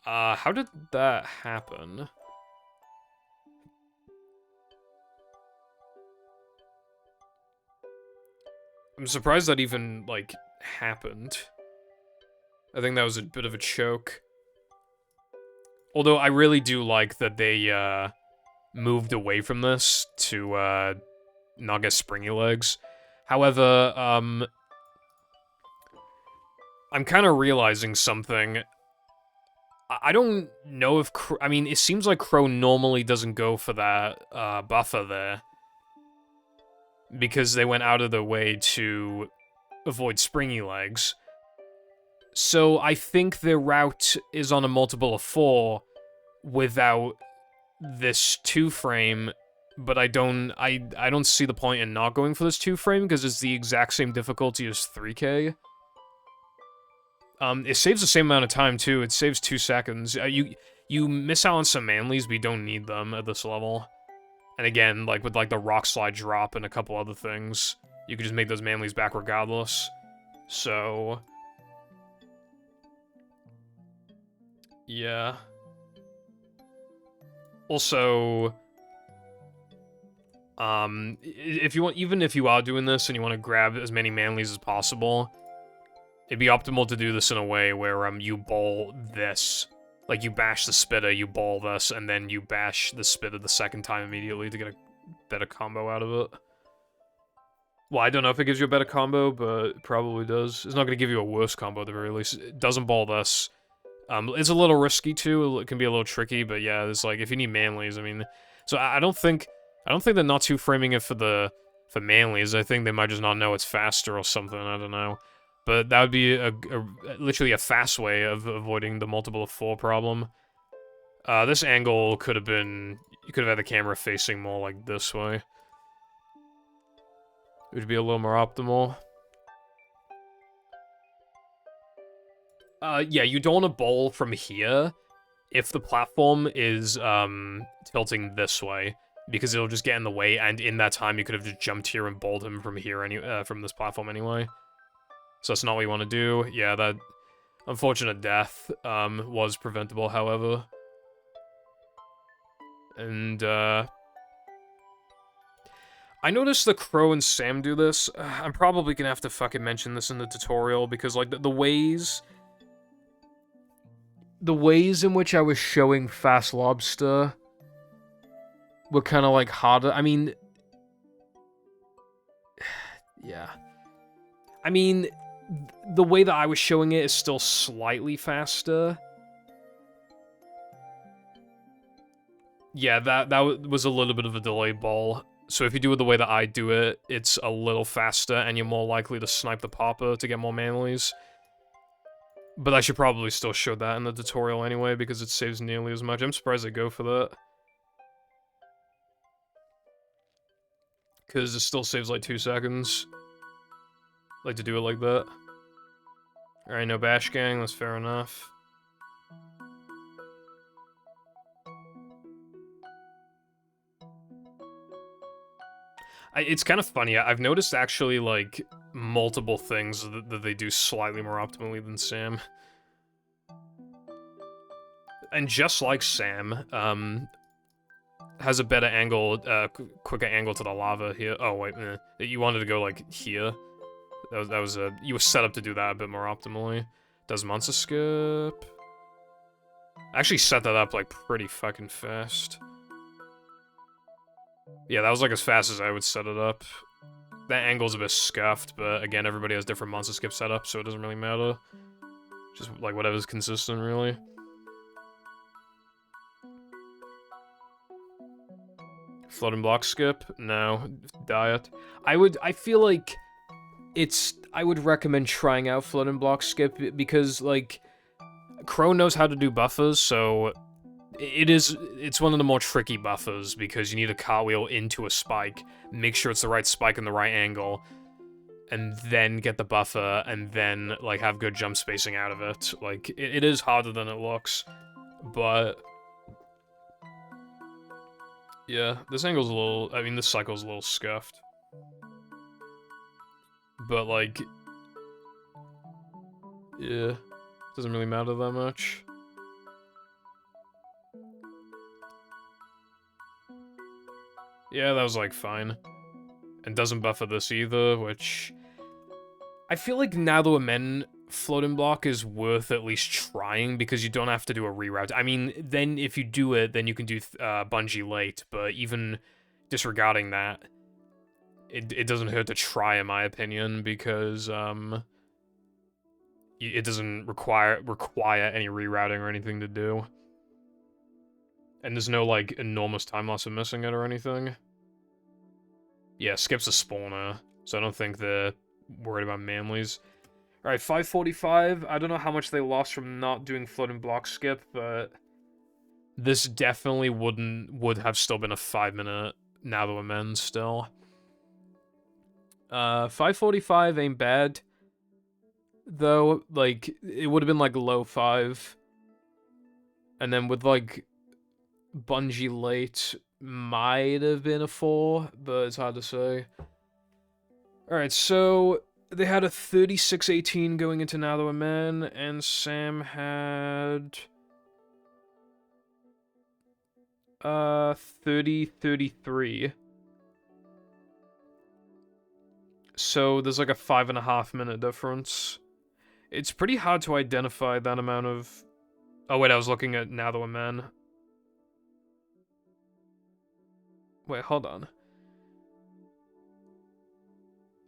how did that happen? I'm surprised that even, like, happened. I think that was a bit of a choke. Although I really do like that they, moved away from this to, not get springy legs. However, I'm kind of realizing something. I don't know if... I mean, it seems like Crow normally doesn't go for that, buffer there. Because they went out of their way to avoid springy legs. So I think their route is on a multiple of 4 without this 2-frame, but I don't see the point in not going for this 2-frame because it's the exact same difficulty as 3K. It saves the same amount of time too. It saves 2 seconds. You miss out on some manlies, but you don't need them at this level. And again, like with like the rock slide drop and a couple other things, you can just make those manlies back regardless. So yeah. Also, if you want, even if you are doing this and you want to grab as many manlies as possible, it'd be optimal to do this in a way where you bowl this. Like, you bash the spitter, you bowl this, and then you bash the spitter the second time immediately to get a better combo out of it. Well, I don't know if it gives you a better combo, but it probably does. It's not going to give you a worse combo at the very least. It doesn't bowl this. It's a little risky, too. It can be a little tricky, but yeah, it's like, if you need manlies, I mean... So I don't think they're not too framing it for manlies. I think they might just not know it's faster or something, I don't know. But that would be literally a fast way of avoiding the multiple of 4 problem. This angle could have been... You could have had the camera facing more like this way. It would be a little more optimal. Yeah, you don't want to bowl from here if the platform is, tilting this way, because it'll just get in the way, and in that time you could have just jumped here and bowled him from here, from this platform anyway. So that's not what you want to do. Yeah, that unfortunate death, was preventable, however. And, I noticed the Crow and Sam do this. I'm probably gonna have to fucking mention this in the tutorial, because, like, the ways in which I was showing Fast Lobster were kind of, like, harder. I mean... yeah. I mean, the way that I was showing it is still slightly faster. Yeah, that was a little bit of a delayed ball. So if you do it the way that I do it, it's a little faster, and you're more likely to snipe the popper to get more manlies. But I should probably still show that in the tutorial anyway, because it saves nearly as much. I'm surprised they go for that. Because it still saves like 2 seconds. Like to do it like that. Alright, no bash gang, that's fair enough. It's kind of funny, I've noticed actually, like, multiple things that they do slightly more optimally than Sam. And just like Sam, has a better angle, quicker angle to the lava here. Oh, wait, you wanted to go, like, here. You were set up to do that a bit more optimally. Does monster skip? I actually set that up, like, pretty fucking fast. Yeah, that was, like, as fast as I would set it up. That angle's a bit scuffed, but again, everybody has different monster skip setups, so it doesn't really matter. Just, like, whatever's consistent, really. Floating block skip? No. Diet. I feel like I would recommend trying out floating block skip, because, like, Crow knows how to do buffers, so it's one of the more tricky buffers, because you need a cartwheel into a spike, make sure it's the right spike and the right angle, and then get the buffer, and then, like, have good jump spacing out of it. Like, it is harder than it looks, but... yeah, this angle's a little... I mean, this cycle's a little scuffed. But, like... yeah, doesn't really matter that much. Yeah, that was, like, fine. And doesn't buffer this either, which... I feel like now the men floating block is worth at least trying, because you don't have to do a reroute. I mean, then if you do it, then you can do bungee late, but even disregarding that, it doesn't hurt to try, in my opinion, because it doesn't require any rerouting or anything to do. And there's no, like, enormous time loss of missing it or anything. Yeah, skips a spawner, so I don't think they're worried about manlies. Alright, 545. I don't know how much they lost from not doing floating block skip, but this definitely would have still been a 5-minute now that we're men still. 545 ain't bad, though. Like, it would have been like low 5. And then with, like, bungee late, might have been a 4, but it's hard to say. Alright, so they had a 36-18 going into Now That We're Men, and Sam had 30-33. So there's like a 5.5-minute difference. It's pretty hard to identify that amount of... oh wait, I was looking at Now That We're Men. Wait, hold on.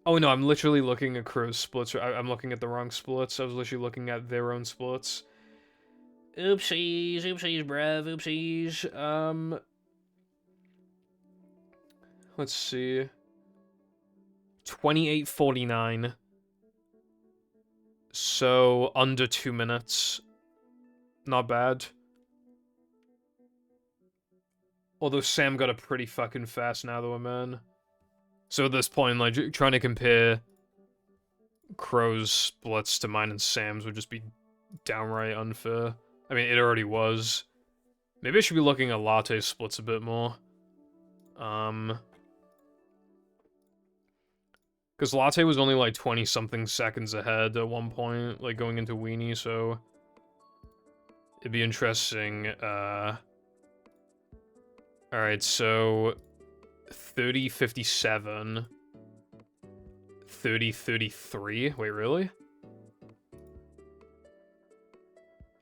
Oh no, I'm literally looking at Crow's splits. I'm looking at the wrong splits. I was literally looking at their own splits. Oopsies, bruv, oopsies. Let's see. 28:49. So, under 2 minutes. Not bad. Although Sam got a pretty fucking fast Now That We're Men. So at this point, like, trying to compare Crow's splits to mine and Sam's would just be downright unfair. I mean, it already was. Maybe I should be looking at Latte splits a bit more. Because Latte was only like 20-something seconds ahead at one point, like going into Weenie, so it'd be interesting. Alright, so 30-57, 30-33. Wait, really?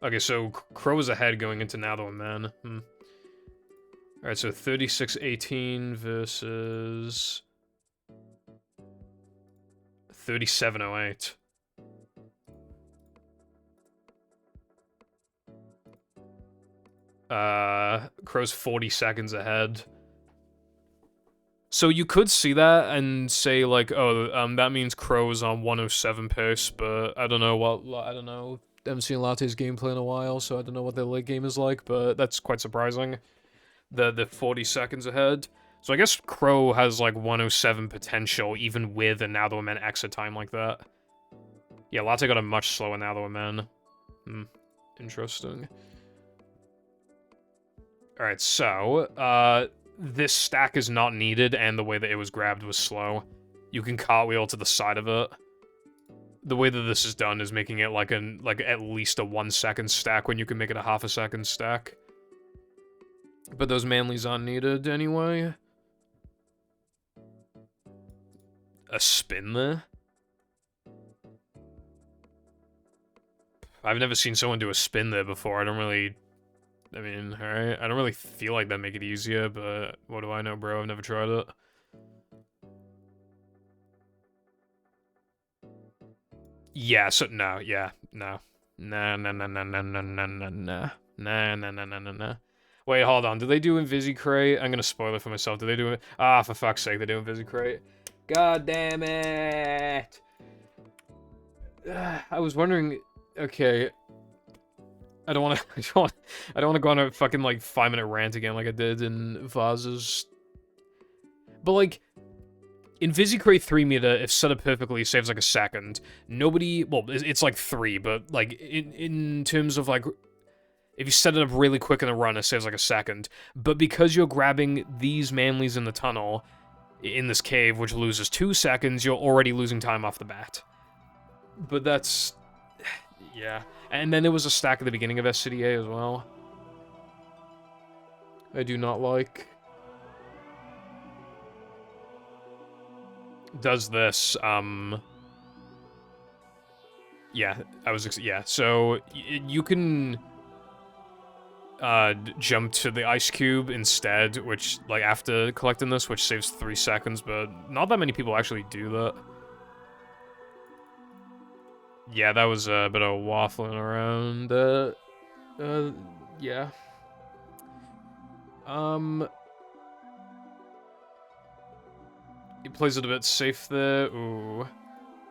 Okay, so Crow was ahead going into Now the Man. Alright, so 36-18 versus 37-08. Crow's 40 seconds ahead. So you could see that and say like, oh, that means Crow's on 107 pace, but I don't know. I haven't seen Latte's gameplay in a while, so I don't know what their late game is like, but that's quite surprising. The 40 seconds ahead. So I guess Crow has like 107 potential, even with a Now the Man exit time like that. Yeah, Latte got a much slower Now the Man. Interesting. Alright, so, this stack is not needed, and the way that it was grabbed was slow. You can cartwheel to the side of it. The way that this is done is making it like at least a 1 second stack when you can make it a half a second stack. But those manlies aren't needed anyway. A spin there? I've never seen someone do a spin there before. I mean, alright. I don't really feel like that make it easier, but what do I know, bro? I've never tried it. Yeah, so no, yeah, no. Nah. Wait, hold on. Do they do Invisicrate? I'm gonna spoil it for myself. Do they do it? Ah, for fuck's sake, they do Invisicrate. God damn it! I was wondering. Okay. I don't want to go on a fucking like 5-minute rant again like I did in Vases. But like, Invisicrate 3 meter, if set up perfectly, saves like a second. Nobody, well, it's like 3, but like in terms of like, if you set it up really quick in the run, it saves like a second. But because you're grabbing these manlies in the tunnel, in this cave, which loses 2 seconds, you're already losing time off the bat. But that's, yeah. And then there was a stack at the beginning of SCDA as well. I do not like. Does this, yeah, yeah, so you can, jump to the ice cube instead, which, like, after collecting this, which saves 3 seconds, but not that many people actually do that. Yeah, that was a bit of waffling around, yeah. He plays it a bit safe there, ooh.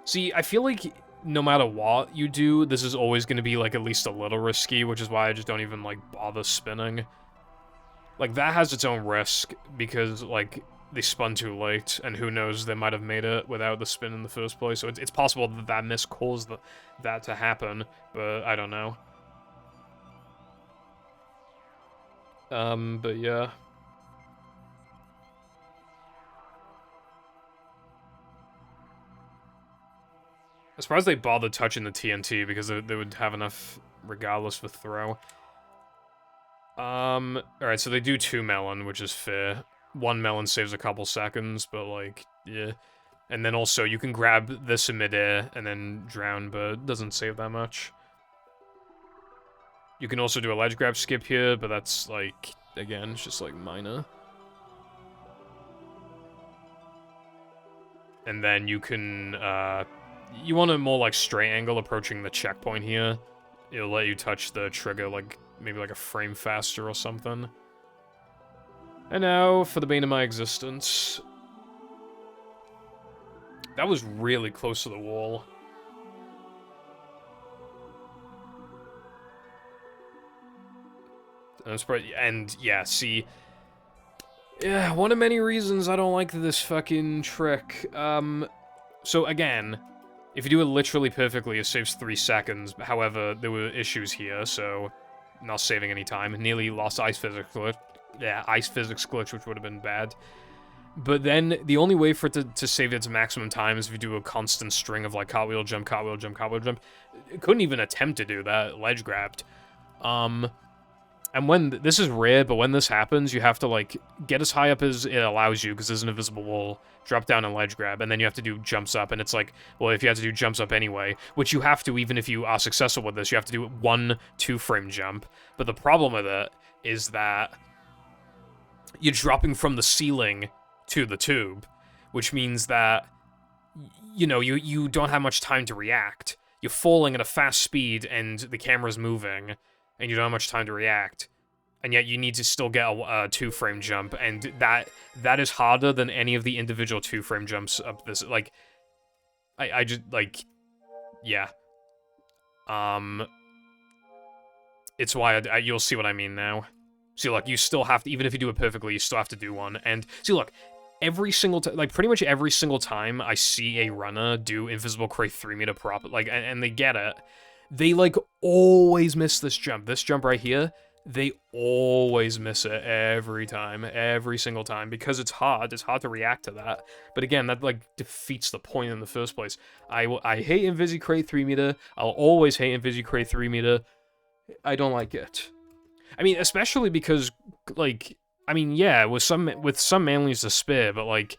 See, I feel like no matter what you do, this is always going to be, like, at least a little risky, which is why I just don't even, like, bother spinning. Like, that has its own risk, because, like, they spun too late, and who knows, they might have made it without the spin in the first place, so it's possible that that miss caused that to happen, but I don't know. But yeah. I'm surprised they bothered touching the TNT, because they would have enough regardless for throw. Alright, so they do 2 melon, which is fair. 1 melon saves a couple seconds, but, like, yeah. And then also, you can grab this in midair and then drown, but it doesn't save that much. You can also do a ledge grab skip here, but that's, like, again, it's just, like, minor. And then you can, you want a more, like, straight angle approaching the checkpoint here. It'll let you touch the trigger, like, maybe like a frame faster or something. And now, for the bane of my existence. That was really close to the wall. And yeah, see, Yeah, one of many reasons I don't like this fucking trick. So again, if you do it literally perfectly, it saves 3 seconds. However, there were issues here, so not saving any time. Nearly lost ice physics glitch. Yeah, ice physics glitch, which would have been bad. But then the only way for it to save its maximum time is if you do a constant string of like cartwheel jump, cartwheel jump, cartwheel jump. It couldn't even attempt to do that. Ledge grabbed. And when this is rare, but when this happens, you have to like get as high up as it allows you because there's an invisible wall, drop down and ledge grab, and then you have to do jumps up. And it's like, well, if you have to do jumps up anyway, which you have to even if you are successful with this, you have to do 1 2-frame jump. But the problem with it is that you're dropping from the ceiling to the tube, which means that you know you don't have much time to react. You're falling at a fast speed, and the camera's moving, and you don't have much time to react, and yet you need to still get a 2-frame jump, and that is harder than any of the individual 2-frame jumps up this. Like, I just like, yeah. It's why you'll see what I mean now. See, look, you still have to, even if you do it perfectly, you still have to do one. And see, look, every single time, like pretty much every single time I see a runner do invisible crate 3-meter prop, like, and they get it, they like always miss this jump. This jump right here, they always miss it every time, every single time, because it's hard. It's hard to react to that. But again, that like defeats the point in the first place. I hate Invisi crate 3-meter. I'll always hate Invisi crate 3-meter. I don't like it. I mean, especially because, like, I mean, yeah, with some manlies to spare, but like,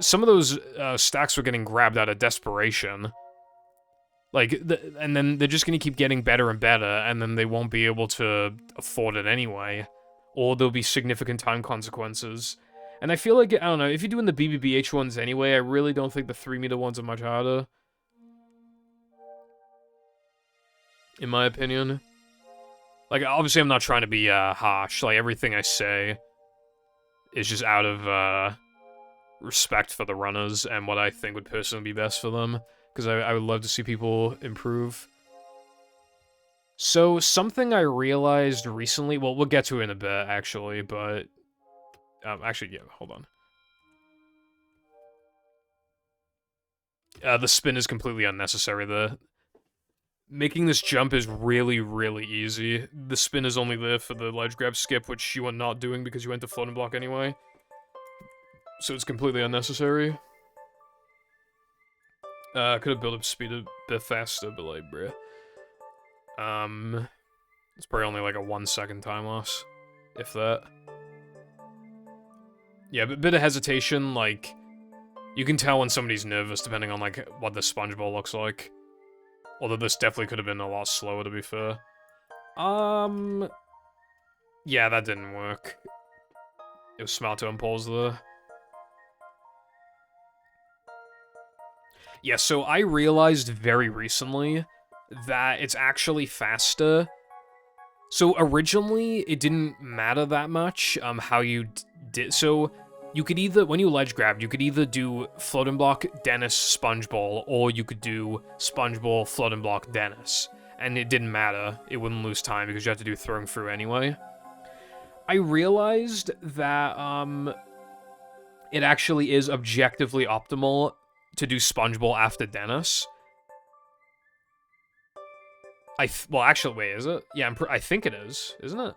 some of those stacks were getting grabbed out of desperation. Like, and then they're just gonna keep getting better and better, and then they won't be able to afford it anyway, or there'll be significant time consequences. And I feel like, I don't know, if you're doing the BBBH ones anyway, I really don't think the 3-meter ones are much harder. In my opinion. Like, obviously I'm not trying to be harsh. Like, everything I say is just out of respect for the runners and what I think would personally be best for them. Because I would love to see people improve. So, something I realized recently... Well, we'll get to it in a bit, actually, but... actually, yeah, hold on. The spin is completely unnecessary. Making this jump is really, really easy. The spin is only there for the ledge grab skip, which you are not doing because you went to floating block anyway. So it's completely unnecessary. Could have built up speed a bit faster, but like, bruh. It's probably only like a 1-second time loss, if that. Yeah, but a bit of hesitation, like, you can tell when somebody's nervous depending on like what the sponge ball looks like. Although this definitely could have been a lot slower, to be fair. Yeah, that didn't work. It was smart to unpause there. Yeah, so I realized very recently that it's actually faster. So originally, it didn't matter that much how you did. So you could either, when you ledge grabbed, you could either do floating block, Dennis, sponge ball, or you could do sponge ball, floating block, Dennis. And it didn't matter. It wouldn't lose time because you have to do throwing through anyway. I realized that it actually is objectively optimal to do sponge ball after Dennis. Well, actually, wait, is it? Yeah, I think it is, isn't it?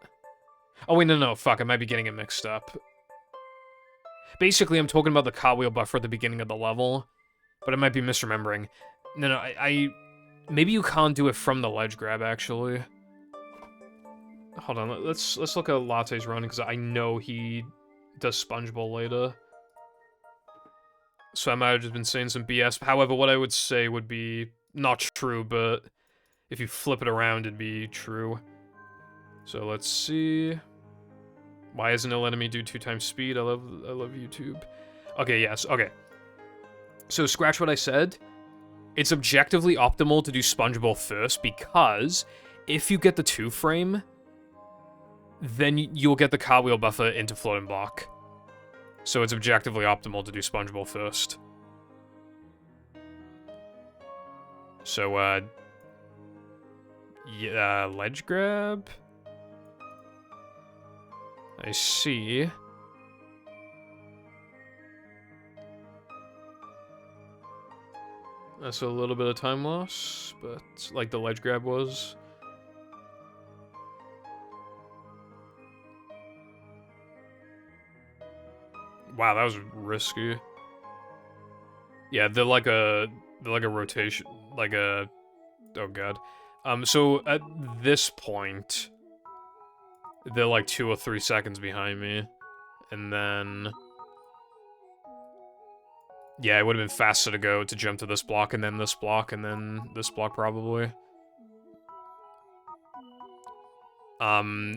Oh, wait, no, fuck, I might be getting it mixed up. Basically, I'm talking about the cartwheel buffer at the beginning of the level, but I might be misremembering. No, maybe you can't do it from the ledge grab, actually. Hold on, let's look at Latte's run, because I know he does sponge ball later. So I might have just been saying some BS. However, what I would say would be not true, but if you flip it around, it'd be true. So let's see. Why isn't it letting me do 2 times speed? I love YouTube. Okay, yes, okay. So scratch what I said. It's objectively optimal to do sponge ball first because if you get the 2-frame, then you'll get the cartwheel buffer into floating block. So it's objectively optimal to do sponge ball first. So, yeah, ledge grab. I see. That's a little bit of time loss, but like the ledge grab was. Wow, that was risky. Yeah, they're like a rotation, like a, oh god. So at this point, they're like 2 or 3 seconds behind me, and then yeah, it would have been faster to jump to this block and then this block and then this block probably.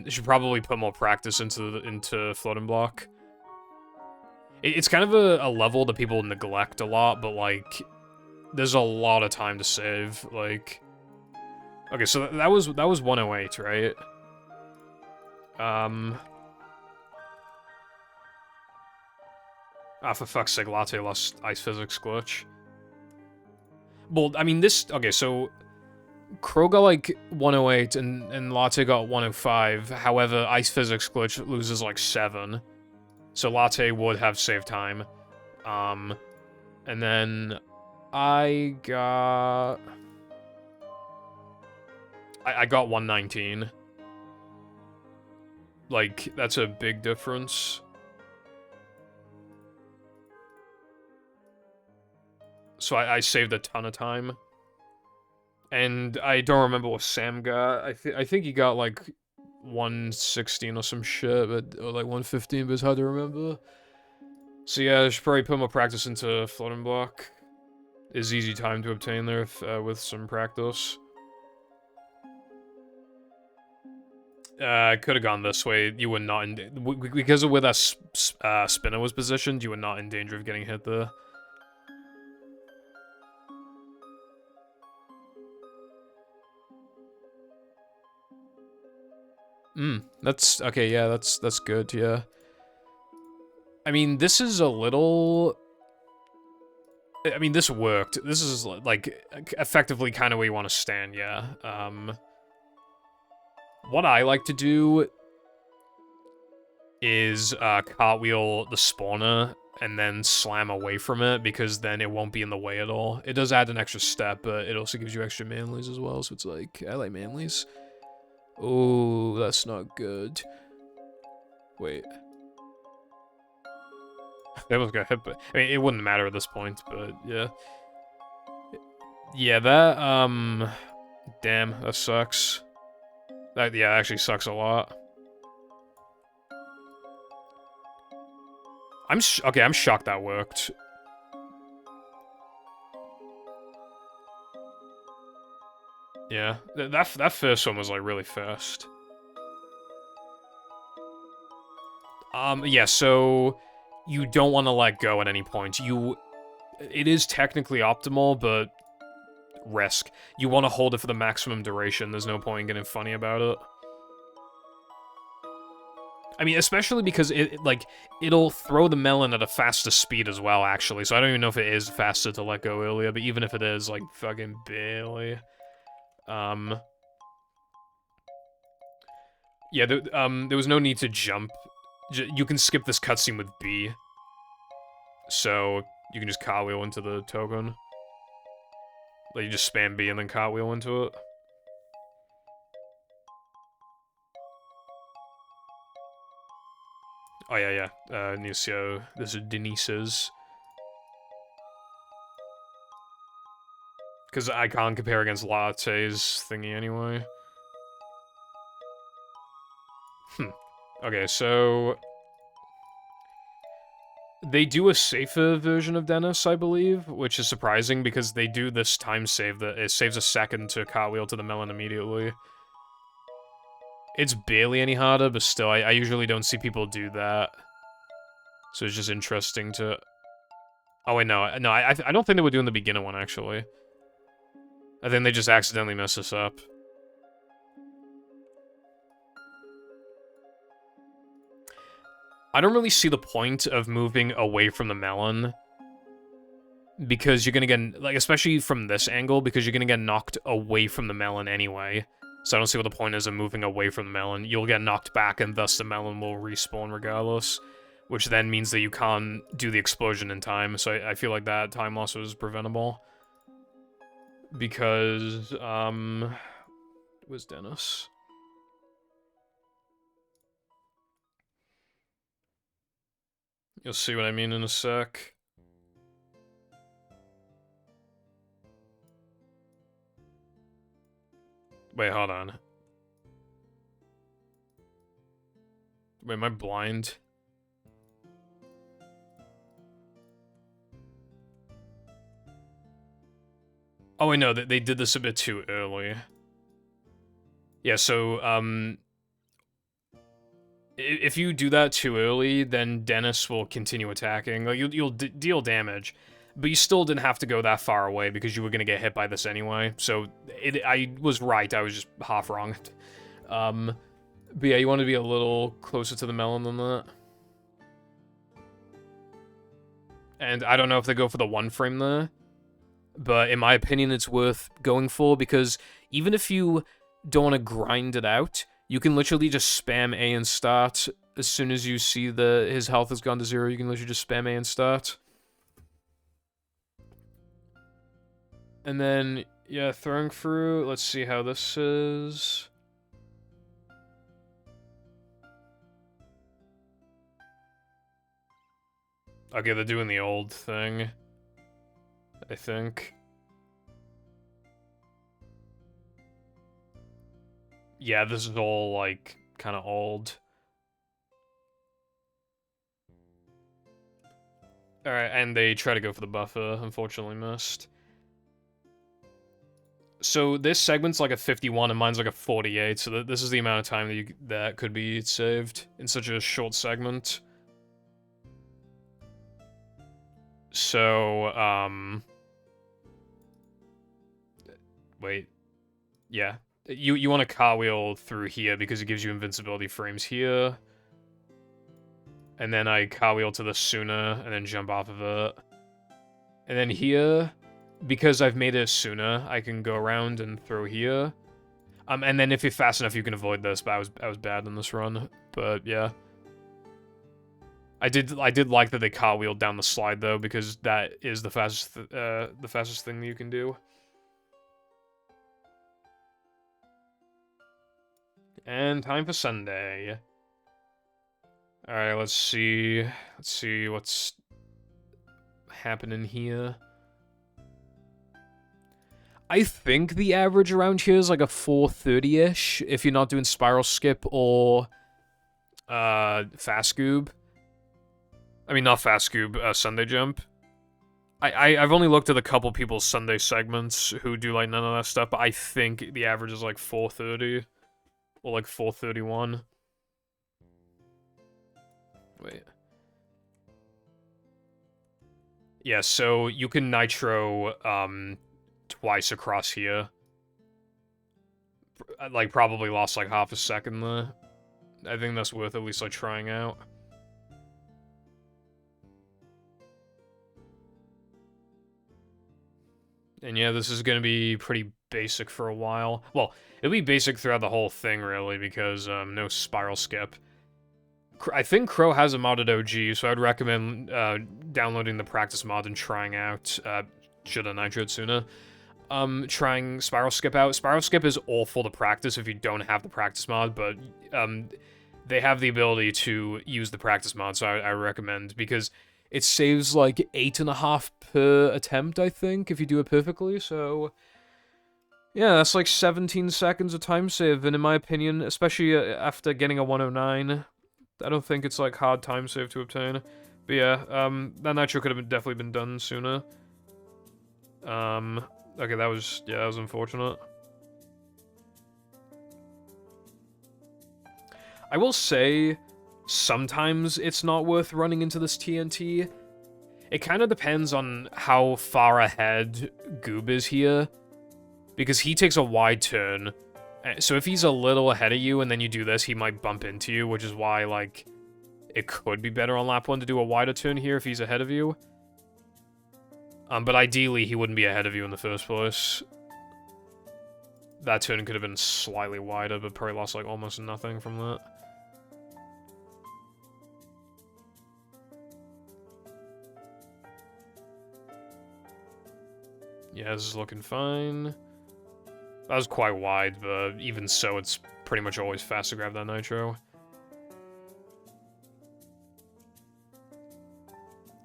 Should probably put more practice into floating block. It's kind of a level that people neglect a lot, but like, there's a lot of time to save. Like, okay, so that was 108, right? Ah, for fuck's sake, Latte lost ice physics glitch. Well, I mean, this, okay, so Crow got like 108 and Latte got 105. However, ice physics glitch loses like 7. So Latte would have saved time. And then I got 119. Like, that's a big difference. So I saved a ton of time. And I don't remember what Sam got. I think he got like 116 or some shit, but or like 115, but it's hard to remember. So yeah, I should probably put more practice into floating block. Is easy time to obtain there if, with some practice. Could have gone this way. You would not, because of where that spinner was positioned, you were not in danger of getting hit there. That's, okay, yeah, that's good, yeah. I mean, this is a little... I mean, this worked. This is, like, effectively kind of where you want to stand, yeah. What I like to do is, cartwheel the spawner and then slam away from it, because then it won't be in the way at all. It does add an extra step, but it also gives you extra manlies as well, so it's like, I like manlies. Oh, that's not good. Wait. They almost got hit, but I mean, it wouldn't matter at this point, but yeah. Yeah, that, damn, that sucks. That, yeah, actually sucks a lot. Okay, I'm shocked that worked. Yeah, that first one was, like, really fast. Yeah, so you don't want to let go at any point. It is technically optimal, but risk. You want to hold it for the maximum duration. There's no point in getting funny about it. I mean, especially because it'll throw the melon at a faster speed as well, actually. So I don't even know if it is faster to let go earlier, but even if it is, like, fucking barely. Yeah, there was no need to jump. You can skip this cutscene with B. So you can just cartwheel into the token. Like, you just spam B and then cartwheel into it. Oh, yeah. Nisio. This is Denise's. Because I can't compare against Latte's thingy anyway. Okay, so... They do a safer version of Dennis, I believe, which is surprising because they do this time save that it saves a second to cartwheel to the melon immediately. It's barely any harder, but still, I usually don't see people do that. So it's just interesting to... Oh, wait, no, I don't think they were doing the beginner one, actually. I think they just accidentally messed this up. I don't really see the point of moving away from the melon. Because you're gonna get, like, especially from this angle, because you're gonna get knocked away from the melon anyway. So I don't see what the point is of moving away from the melon. You'll get knocked back, and thus the melon will respawn regardless. Which then means that you can't do the explosion in time, so I feel like that time loss was preventable. because, where's Dennis? You'll see what I mean in a sec. Wait, hold on. Wait, am I blind? Oh, wait, no, they did this a bit too early. Yeah, so, if you do that too early, then Dennis will continue attacking. Like, you'll deal damage, but you still didn't have to go that far away because you were gonna get hit by this anyway. So, I was right, I was just half wrong. But yeah, you want to be a little closer to the melon than that. And I don't know if they go for the one frame there, but in my opinion, it's worth going for because even if you don't want to grind it out, you can literally just spam A and start. As soon as you see his health has gone to 0, you can literally just spam A and start. And then, yeah, throwing through. Let's see how this is. Okay, they're doing the old thing, I think. Yeah, this is all, like, kind of old. Alright, and they try to go for the buffer, unfortunately missed. So this segment's like a 51 and mine's like a 48, so this is the amount of time that could be saved in such a short segment. So, wait. Yeah. You want to cartwheel through here because it gives you invincibility frames here. And then I cartwheel to the Suna and then jump off of it. And then here, because I've made it Suna, I can go around and throw here. And then if you're fast enough, you can avoid this, but I was bad in this run. But yeah. I did like that they cartwheeled down the slide though, because that is the fastest thing that you can do. And time for Sunday. Alright, let's see what's happening here. I think the average around here is like a 430-ish, if you're not doing spiral skip or fast goob. I mean, not fast goob, Sunday jump. I've only looked at a couple people's Sunday segments who do like none of that stuff, but I think the average is like 430 or like 431. Wait. Yeah, so you can nitro twice across here. Like probably lost like half a second there. I think that's worth at least like trying out. And yeah, this is going to be pretty basic for a while. Well, it'll be basic throughout the whole thing, really, because no spiral skip. I think Crow has a modded OG, so I'd recommend downloading the practice mod and trying out, should have nitroed sooner, trying spiral skip out. Spiral skip is awful to practice if you don't have the practice mod, but they have the ability to use the practice mod, so I recommend, because it saves like 8.5 per attempt, I think, if you do it perfectly, so yeah, that's like 17 seconds of time save, and in my opinion, especially after getting a 109, I don't think it's like hard time save to obtain. But yeah, that nitro could have definitely been done sooner. Okay, that was unfortunate. I will say, sometimes it's not worth running into this TNT. It kind of depends on how far ahead Goob is here, because he takes a wide turn. So if he's a little ahead of you and then you do this, he might bump into you, which is why, like, it could be better on lap 1 to do a wider turn here if he's ahead of you. But ideally, he wouldn't be ahead of you in the first place. That turn could have been slightly wider, but probably lost, like, almost nothing from that. Yeah, this is looking fine. That was quite wide, but even so, it's pretty much always fast to grab that nitro.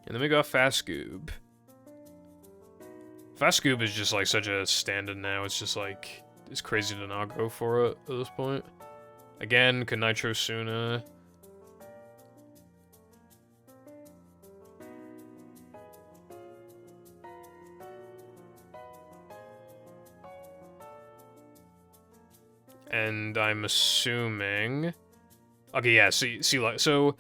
And then we got Fast Goob. Fast Goob is just like such a standard now, it's just like, it's crazy to not go for it at this point. Again, could nitro sooner. And I'm assuming... Okay, yeah, see, like, so...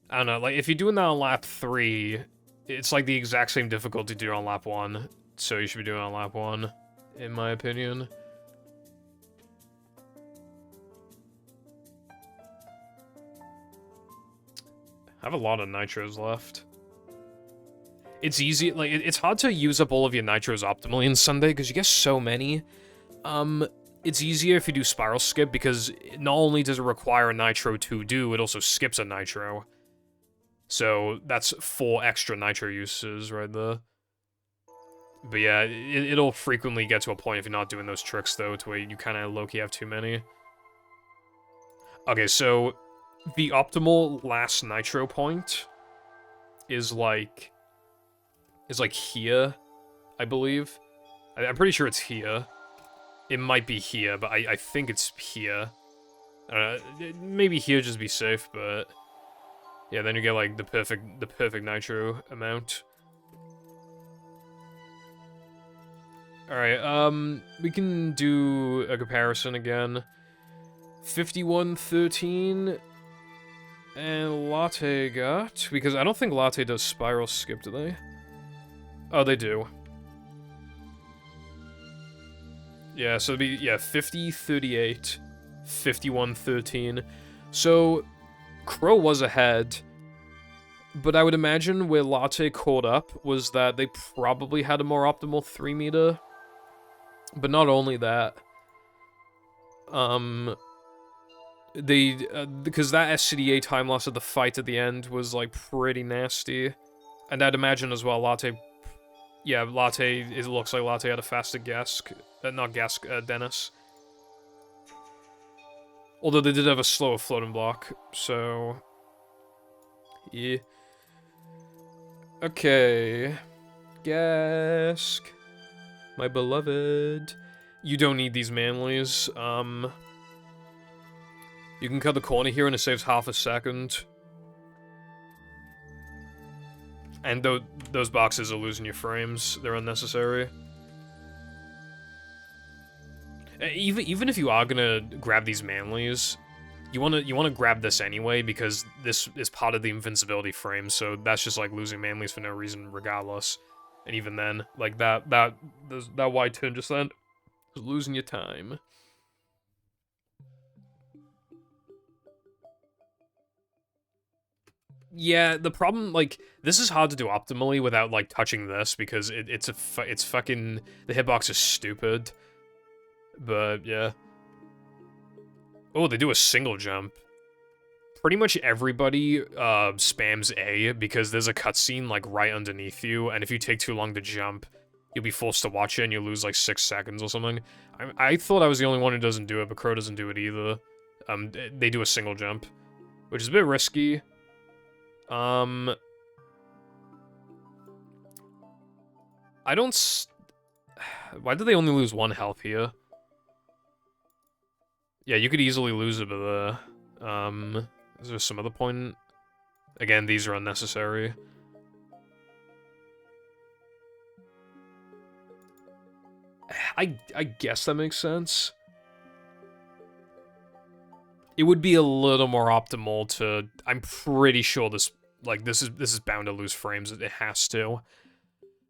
I don't know, like, if you're doing that on lap 3, it's like the exact same difficulty to do on lap 1. So you should be doing it on lap 1, in my opinion. I have a lot of nitros left. It's easy, like, it's hard to use up all of your nitros optimally in Sunday, because you get so many. It's easier if you do Spiral Skip, because not only does it require a nitro to do, it also skips a nitro. So that's 4 extra nitro uses right there. But yeah, it'll frequently get to a point if you're not doing those tricks, though, to where you kind of low-key have too many. Okay, so the optimal last nitro point is like here, I believe. I'm pretty sure it's here. It might be here, but I think it's here. Maybe here just be safe, but yeah, then you get like the perfect nitro amount. All right, we can do a comparison again. 51-13 and Latte got, because I don't think Latte does Spiral Skip, do they? Oh, they do. Yeah, so it'd be, yeah, 50-38, 51-13. So, Crow was ahead, but I would imagine where Latte caught up was that they probably had a more optimal 3-meter. But not only that, because that SCDA time loss at the fight at the end was, like, pretty nasty. And I'd imagine as well, Latte, yeah, Latte, it looks like Latte had a faster Gask, not Gask, Dennis. Although they did have a slower floating block, so... yeah. Okay. Gask. My beloved. You don't need these manlies. You can cut the corner here and it saves half a second. And those boxes are losing your frames. They're unnecessary. Even if you are gonna grab these manlies, you wanna grab this anyway, because this is part of the invincibility frame, so that's just like losing manlies for no reason regardless. And even then, like that wide turn just then is losing your time. Yeah, the problem, like, this is hard to do optimally without, like, touching this, because it's fucking, the hitbox is stupid. But, yeah. Oh, they do a single jump. Pretty much everybody, spams A, because there's a cutscene, like, right underneath you, and if you take too long to jump, you'll be forced to watch it, and you lose, like, 6 seconds or something. I thought I was the only one who doesn't do it, but Crow doesn't do it either. They do a single jump, which is a bit risky. I don't why did they only lose 1 health here? Yeah, you could easily lose it, but, is there some other point? Again, these are unnecessary. I guess that makes sense. It would be a little more optimal to... I'm pretty sure this is bound to lose frames. It has to.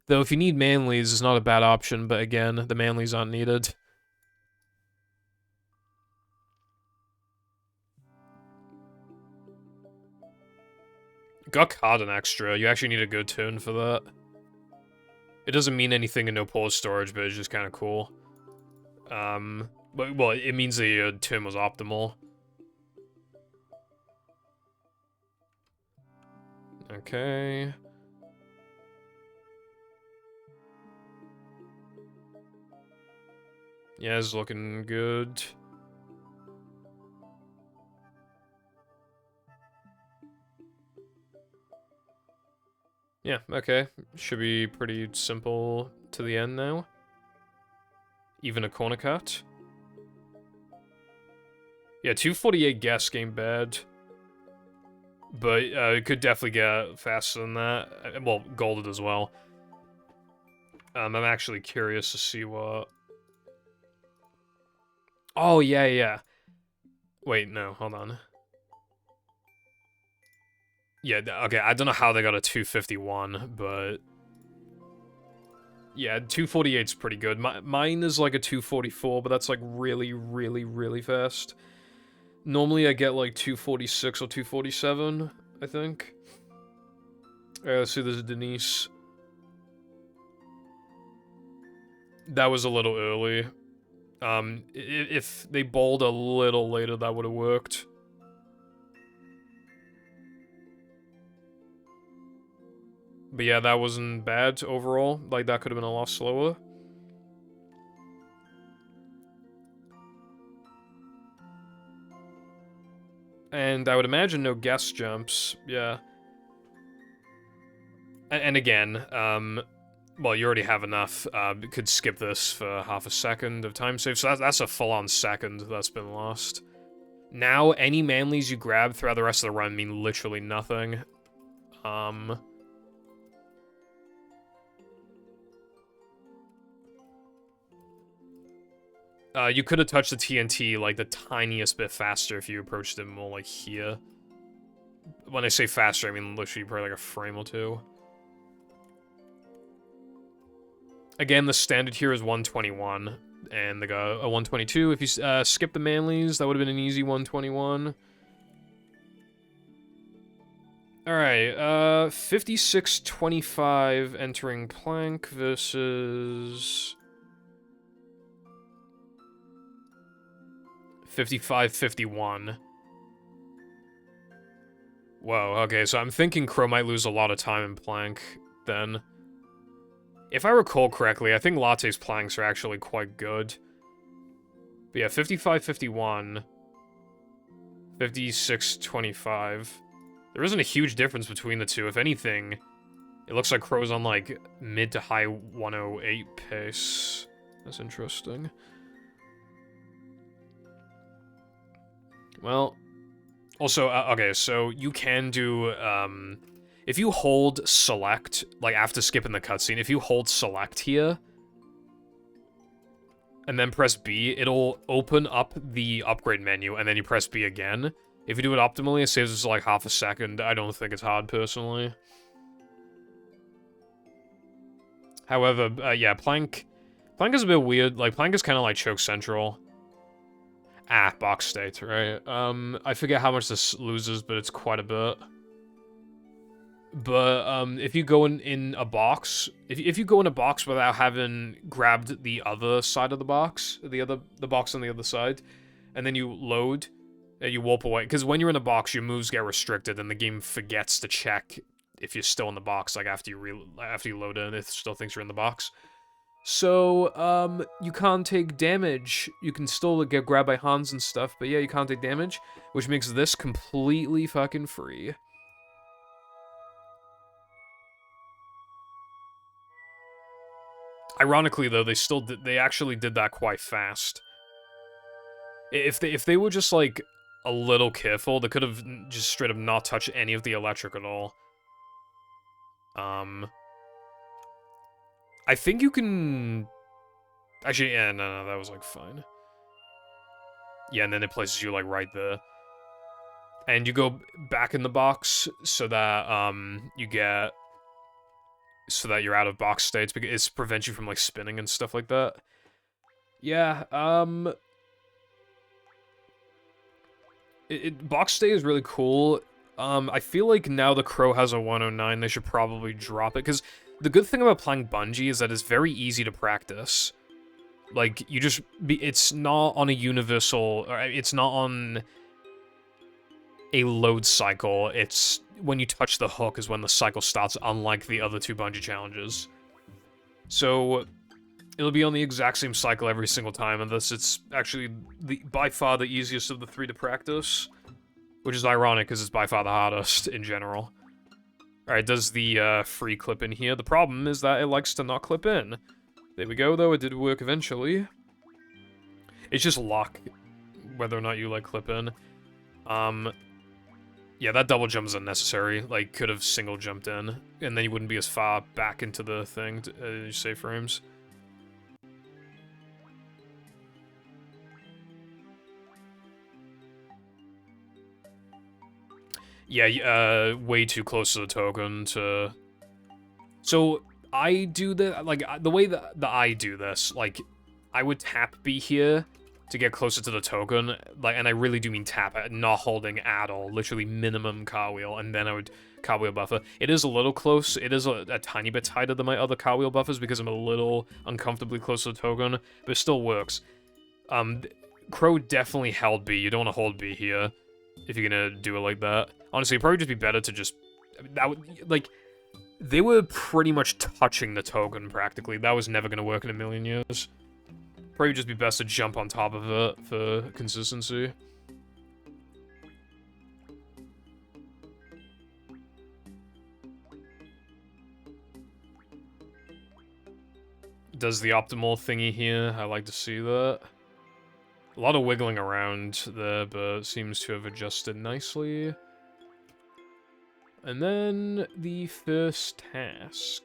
Though if you need manlies, it's not a bad option, but again, the manlies aren't needed. Got card an extra. You actually need a good turn for that. It doesn't mean anything in no pause storage, but it's just kind of cool. But, well, it means the turn was optimal. Okay. Yeah, it's looking good. Yeah, okay. Should be pretty simple to the end now. Even a corner cut. Yeah, 248 gas game bad. But it could definitely get faster than that. Well, golded as well. I'm actually curious to see what... Oh, yeah, yeah. Wait, no, hold on. Yeah, okay, I don't know how they got a 251, but... Yeah, 248's pretty good. Mine is like a 244, but that's like really, really, really fast. Normally I get like 246 or 247, I think. Let's see, there's Denise. That was a little early. If they bowled a little later, that would have worked. But yeah, that wasn't bad overall. Like, that could have been a lot slower. And I would imagine no guest jumps, yeah. And again, well, you already have enough. You could skip this for half a second of time save, so that's a full-on second that's been lost. Now, any manlies you grab throughout the rest of the run mean literally nothing. You could have touched the TNT, like, the tiniest bit faster if you approached it more, like, here. When I say faster, I mean literally probably like a frame or two. Again, the standard here is 121, and they got a 122. If you skip the manlies, that would have been an easy 121. Alright, 56-25 entering plank versus... 55-51. Whoa, okay, so I'm thinking Crow might lose a lot of time in plank, then. If I recall correctly, I think Latte's planks are actually quite good. But yeah, 55-51. 56-25. There isn't a huge difference between the two. If anything, it looks like Crow's on, like, mid to high 108 pace. That's interesting. Well, also, okay, so you can do, if you hold select, like, after skipping the cutscene, if you hold select here, and then press B, it'll open up the upgrade menu, and then you press B again. If you do it optimally, it saves us, like, half a second. I don't think it's hard, personally. However, yeah, Plank is a bit weird. Like, Plank is kind of like Choke Central. Ah, box state, right? I forget how much this loses, but it's quite a bit. But, if you go in a box, if you go in a box without having grabbed the other side of the box, the box on the other side, and then you load, you warp away, because when you're in a box, your moves get restricted, and the game forgets to check if you're still in the box, like, after you load in, it still thinks you're in the box. So, you can't take damage. You can still get grabbed by Hans and stuff, but yeah, you can't take damage, which makes this completely fucking free. Ironically, though, they actually did that quite fast. If they were just, like, a little careful, they could have just straight up not touched any of the electric at all. I think you can... Actually, yeah, no, that was, like, fine. Yeah, and then it places you, like, right there. And you go back in the box so that, you get... So that you're out of box states, because it prevents you from, like, spinning and stuff like that. Yeah, box state is really cool. I feel like now the Crow has a 109, they should probably drop it, because the good thing about playing Bungie is that it's very easy to practice. Like, it's not on a universal, or it's not on a load cycle, it's when you touch the hook is when the cycle starts, unlike the other two Bungie challenges. So, It'll be on the exact same cycle every single time, and thus it's actually by far the easiest of the three to practice. Which is ironic, because it's by far the hardest in general. Alright, does the free clip in here. The problem is that it likes to not clip in. There we go, though, it did work eventually. It's just luck, whether or not you, like, clip in. Yeah, that double jump is unnecessary. Like, could have single jumped in, and then you wouldn't be as far back into the thing, to, save frames. Yeah, way too close to the token to... So, I do the... Like, the way that I do this, like, I would tap B here to get closer to the token, like, and I really do mean tap, not holding at all, literally minimum cartwheel, and then I would cartwheel buffer. It is a little close, it is a tiny bit tighter than my other cartwheel buffers because I'm a little uncomfortably close to the token, but it still works. Crow definitely held B, you don't want to hold B here, if you're gonna do it like that. Honestly, it'd probably just be better to just... That would, like, they were pretty much touching the token, practically. That was never gonna work in a million years. Probably just be best to jump on top of it for consistency. Does the optimal thingy here. I like to see that. A lot of wiggling around there, but seems to have adjusted nicely. And then the first task.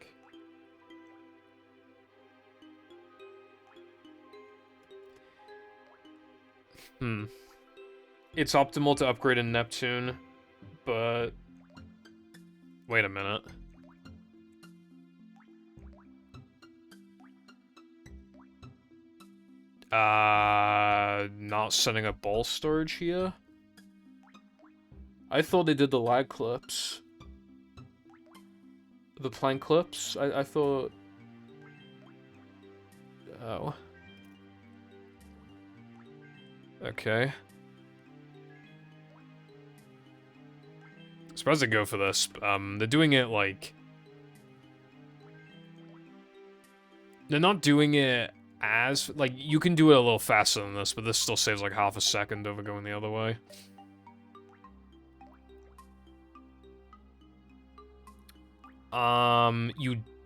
It's optimal to upgrade in Neptune, but... Wait a minute. Not setting up ball storage here? I thought they did the lag clips. The plank clips? I thought... Oh. Okay. I'm surprised they go for this. They're doing it, like... They're not doing it as... Like, you can do it a little faster than this, but this still saves, like, half a second over going the other way.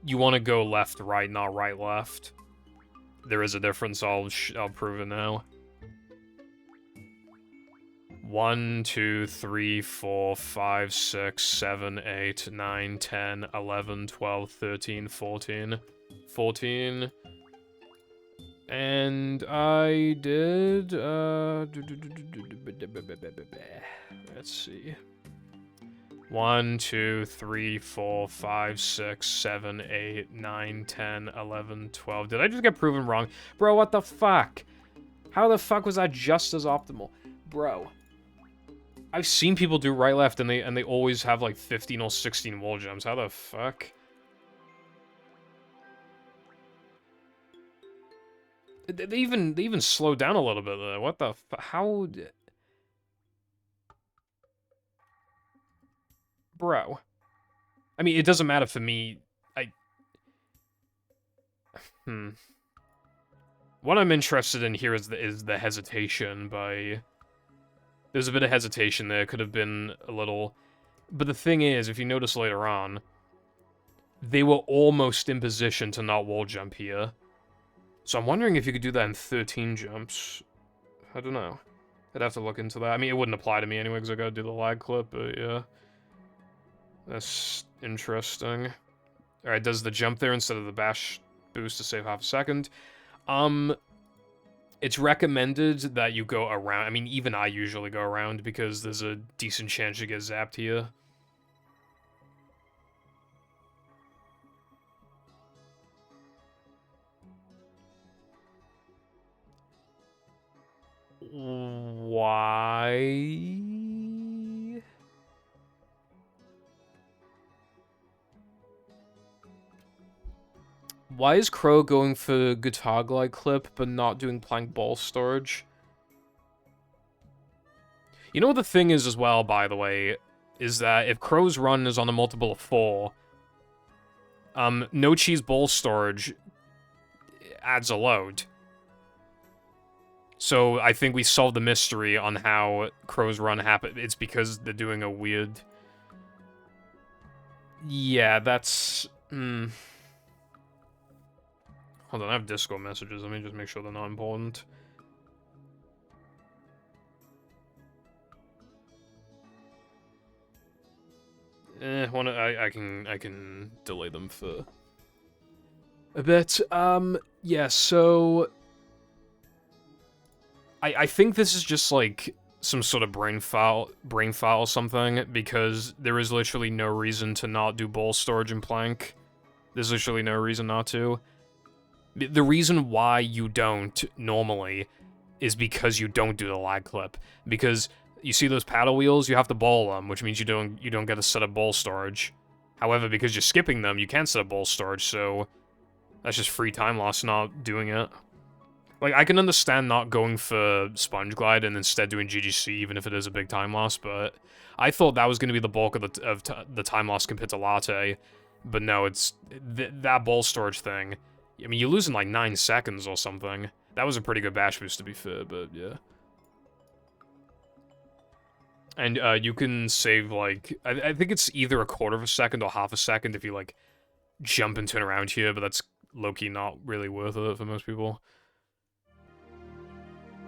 You want to go left, right, not right, left. There is a difference, I'll prove it now. 1, 2, 3, 4, 5, 6, 7, 8, 9, 10, 11, 12, 13, 14. 14. And I did, let's see. 1, 2, 3, 4, 5, 6, 7, 8, 9, 10, 11, 12. Did I just get proven wrong? Bro, what the fuck? How the fuck was that just as optimal? Bro. I've seen people do right left and they always have like 15 or 16 wall jumps. How the fuck? They even slowed down a little bit there. What the how? Bro. I mean, it doesn't matter for me. What I'm interested in here is the hesitation by... There's a bit of hesitation there. Could have been a little... But the thing is, if you notice later on, they were almost in position to not wall jump here. So I'm wondering if you could do that in 13 jumps. I don't know. I'd have to look into that. I mean, it wouldn't apply to me anyway, because I gotta do the lag clip, but yeah. That's interesting. Alright, does the jump there instead of the bash boost to save half a second. It's recommended that you go around. I mean, even I usually go around because there's a decent chance you get zapped here. Why? Why is Crow going for guitar glide clip but not doing plank ball storage? You know what the thing is as well, by the way, is that if Crow's run is on a multiple of 4, no cheese ball storage adds a load. So I think we solved the mystery on how Crow's run happened. It's because they're doing a weird... Yeah, that's... Hold on, I have Discord messages. Let me just make sure they're not important. I can delay them for a bit. Yeah, so... I think this is just, like, some sort of brain file or something, because there is literally no reason to not do ball storage and plank. There's literally no reason not to. The reason why you don't, normally, is because you don't do the lag clip. Because you see those paddle wheels, you have to ball them, which means you don't get a set of ball storage. However, because you're skipping them, you can set up ball storage, so that's just free time loss not doing it. Like, I can understand not going for Sponge Glide and instead doing GGC, even if it is a big time loss, but I thought that was going to be the bulk of the time loss compared to Latte. But no, it's that ball storage thing. I mean, you lose in like 9 seconds or something. That was a pretty good bash boost, to be fair, but yeah. And you can save, like, I think it's either a quarter of a second or half a second if you, like, jump and turn around here, but that's low-key not really worth it for most people.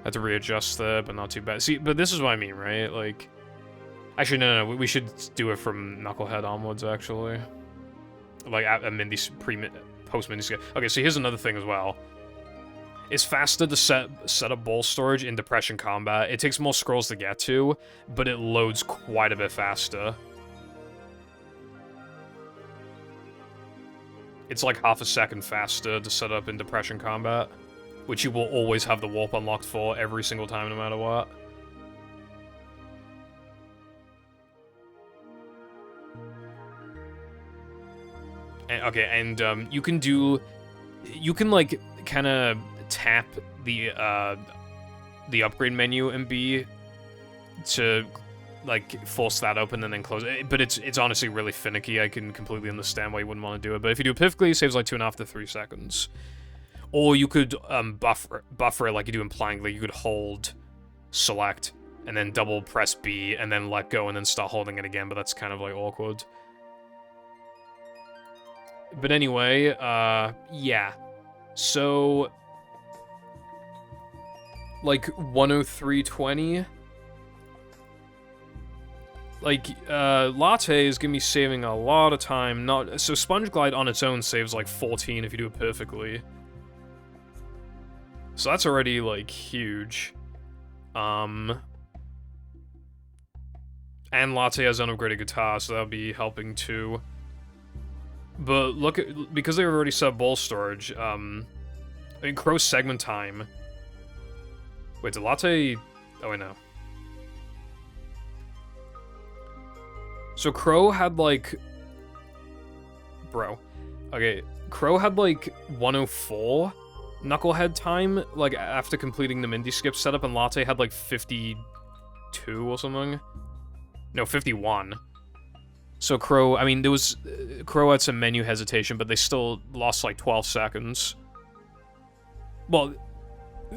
Had to readjust that, but not too bad. See, but this is what I mean, right? Like, actually, no, we should do it from Knucklehead onwards, actually. Like, at a post-mini skip. Okay, so here's another thing as well. It's faster to set up ball storage in Depression Combat. It takes more scrolls to get to, but it loads quite a bit faster. It's like half a second faster to set up in Depression Combat, which you will always have the warp unlocked for every single time, no matter what. And, you can, like, kind of tap the upgrade menu in B to, like, force that open and then close it. But it's honestly really finicky. I can completely understand why you wouldn't want to do it. But if you do it perfectly, it saves, like, 2.5 to 3 seconds. Or you could buffer it like you do in Plank. Like, you could hold, select, and then double press B, and then let go, and then start holding it again, but that's kind of, like, awkward. But anyway, yeah. So, like, 103.20. Like, Latte is gonna be saving a lot of time. So Sponge Glide on its own saves, like, 14 if you do it perfectly. So that's already, like, huge. And Latte has unupgraded guitar, so that'll be helping too. But look at, because they've already set ball storage, I mean, Crow's segment time. Wait, did Latte... Oh, wait, no. So Crow had, like... Bro. Okay, Crow had, like, 104 Knucklehead time, like, after completing the Mindy skip setup, and Latte had, like, 52 or something. No, 51. So Crow, I mean, Crow had some menu hesitation, but they still lost, like, 12 seconds. Well,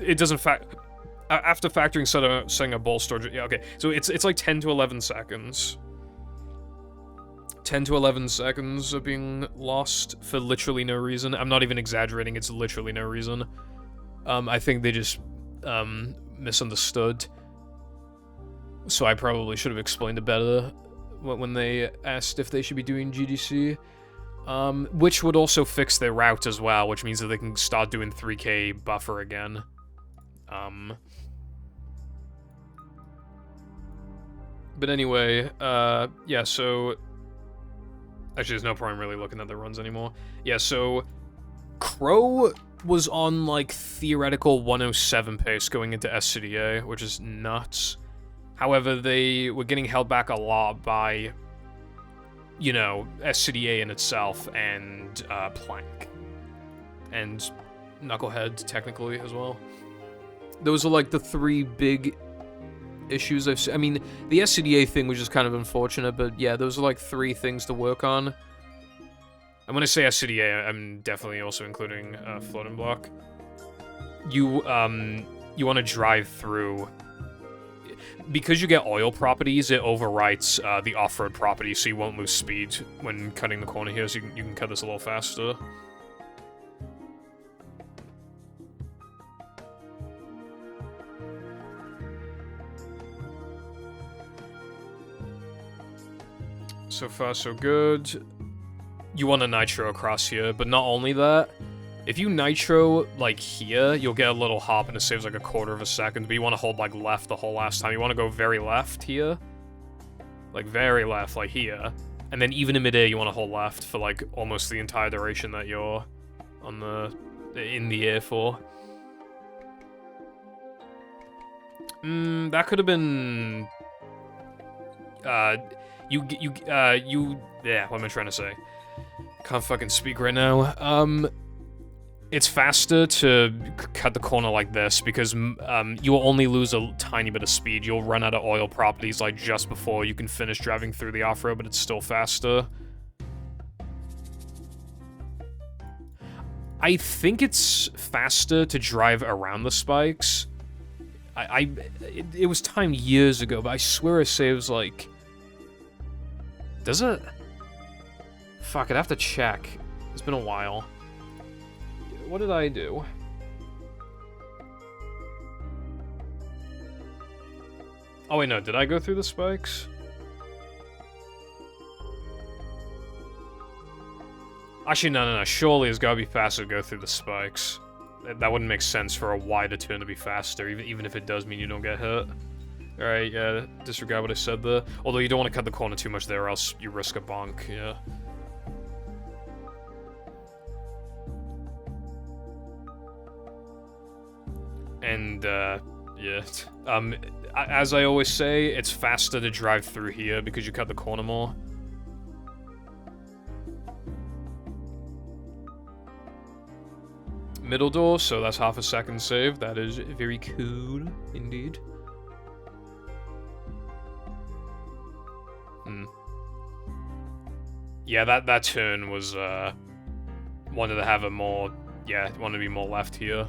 it doesn't after factoring setting a ball storage, yeah, okay. So it's like 10 to 11 seconds. 10 to 11 seconds of being lost for literally no reason. I'm not even exaggerating, it's literally no reason. I think they just, misunderstood. So I probably should have explained it better when they asked if they should be doing GDC. Which would also fix their route as well, which means that they can start doing 3K buffer again. But anyway, yeah, so... Actually, there's no point in really looking at the runs anymore. Yeah, so... Crow was on, like, theoretical 107 pace going into SCDA, which is nuts. However, they were getting held back a lot by, you know, SCDA in itself and Plank. And Knucklehead, technically, as well. Those are, like, the 3 big issues I've seen. I mean, the SCDA thing was just kind of unfortunate, but yeah, those are, like, 3 things to work on. And when I say SCDA, I'm definitely also including floating block. You want to drive through. Because you get oil properties, it overwrites the off-road properties, so you won't lose speed when cutting the corner here, so you can cut this a little faster. So far, so good. You want a nitro across here, but not only that, if you nitro, like, here, you'll get a little hop and it saves, like, a quarter of a second, but you want to hold, like, left the whole last time. You want to go very left here. Like, very left, like, here. And then even in midair, you want to hold left for, like, almost the entire duration that you're in the air for. That could have been... yeah, what am I trying to say? Can't fucking speak right now. It's faster to cut the corner like this because you'll only lose a tiny bit of speed. You'll run out of oil properties like just before you can finish driving through the off-road, but it's still faster. I think it's faster to drive around the spikes. It was timed years ago, but I swear I say it was like... Does it? Fuck, I'd have to check. It's been a while. What did I do? Oh wait, no, did I go through the spikes? Actually, no, surely it's gotta be faster to go through the spikes. That wouldn't make sense for a wider turn to be faster, even if it does mean you don't get hit. Alright, yeah, disregard what I said there. Although you don't want to cut the corner too much there, or else you risk a bonk, yeah. And, yeah. As I always say, it's faster to drive through here because you cut the corner more. Middle door, so that's half a second save. That is very cool, indeed. Yeah, that turn was, wanted to have a more, yeah, wanted to be more left here.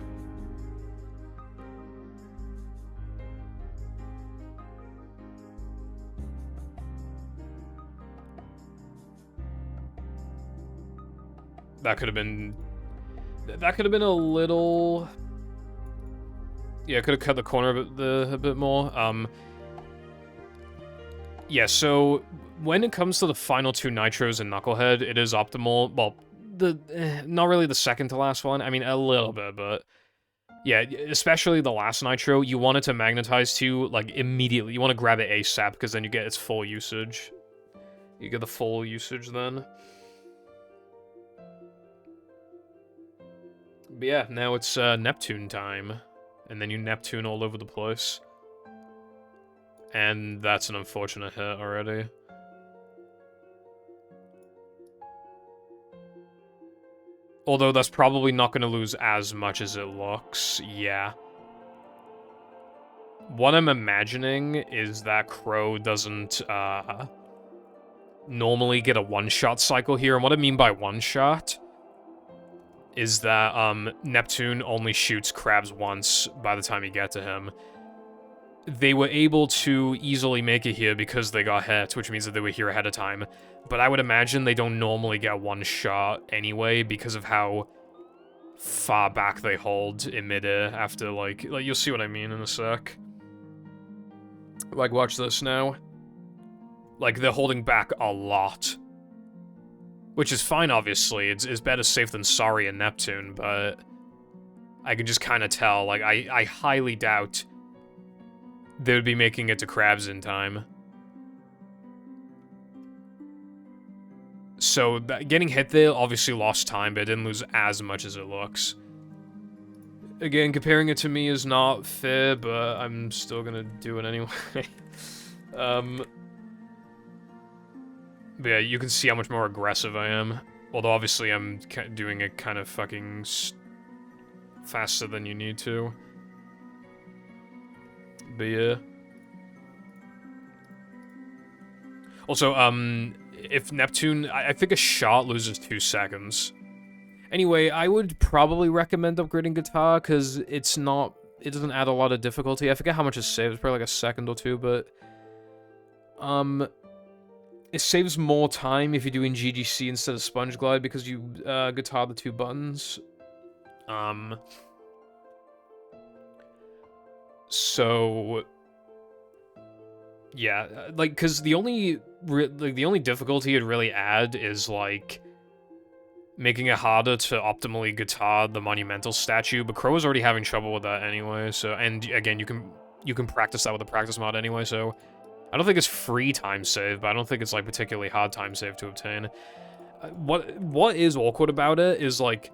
That could have been a little... Yeah, could have cut the corner a bit more. Yeah, so when it comes to the final two nitros and Knucklehead, it is optimal. Well, not really the second to last one. I mean, a little bit, but yeah, especially the last nitro, you want it to magnetize to, like, immediately. You want to grab it ASAP, because then you get its full usage. You get the full usage then. But yeah, now it's Neptune time. And then you Neptune all over the place. And that's an unfortunate hit already. Although that's probably not going to lose as much as it looks, yeah. What I'm imagining is that Crow doesn't normally get a one-shot cycle here. And what I mean by one-shot is that Neptune only shoots crabs once by the time you get to him. They were able to easily make it here because they got hit, which means that they were here ahead of time. But I would imagine they don't normally get one shot anyway because of how far back they hold in midair after, like you'll see what I mean in a sec. Like, watch this now. Like, they're holding back a lot. Which is fine, obviously. It's better safe than sorry in Neptune, but I can just kind of tell. Like, I highly doubt they would be making it to crabs in time. So, getting hit there obviously lost time, but it didn't lose as much as it looks. Again, comparing it to me is not fair, but I'm still gonna do it anyway. But yeah, you can see how much more aggressive I am. Although obviously I'm doing it kind of fucking faster than you need to. But yeah. Also, if Neptune, I think a shot loses 2 seconds. Anyway, I would probably recommend upgrading guitar, because it doesn't add a lot of difficulty. I forget how much it saves, probably like a second or two, but... It saves more time if you're doing GGC instead of Sponge Glide, because you, guitar the 2 buttons. So... Yeah, like, because the only difficulty it'd really add is, like, making it harder to optimally guitar the monumental statue, but Crow is already having trouble with that anyway, so, and again, you can practice that with the practice mod anyway, so I don't think it's free time save, but I don't think it's, like, particularly hard time save to obtain. What is awkward about it is, like,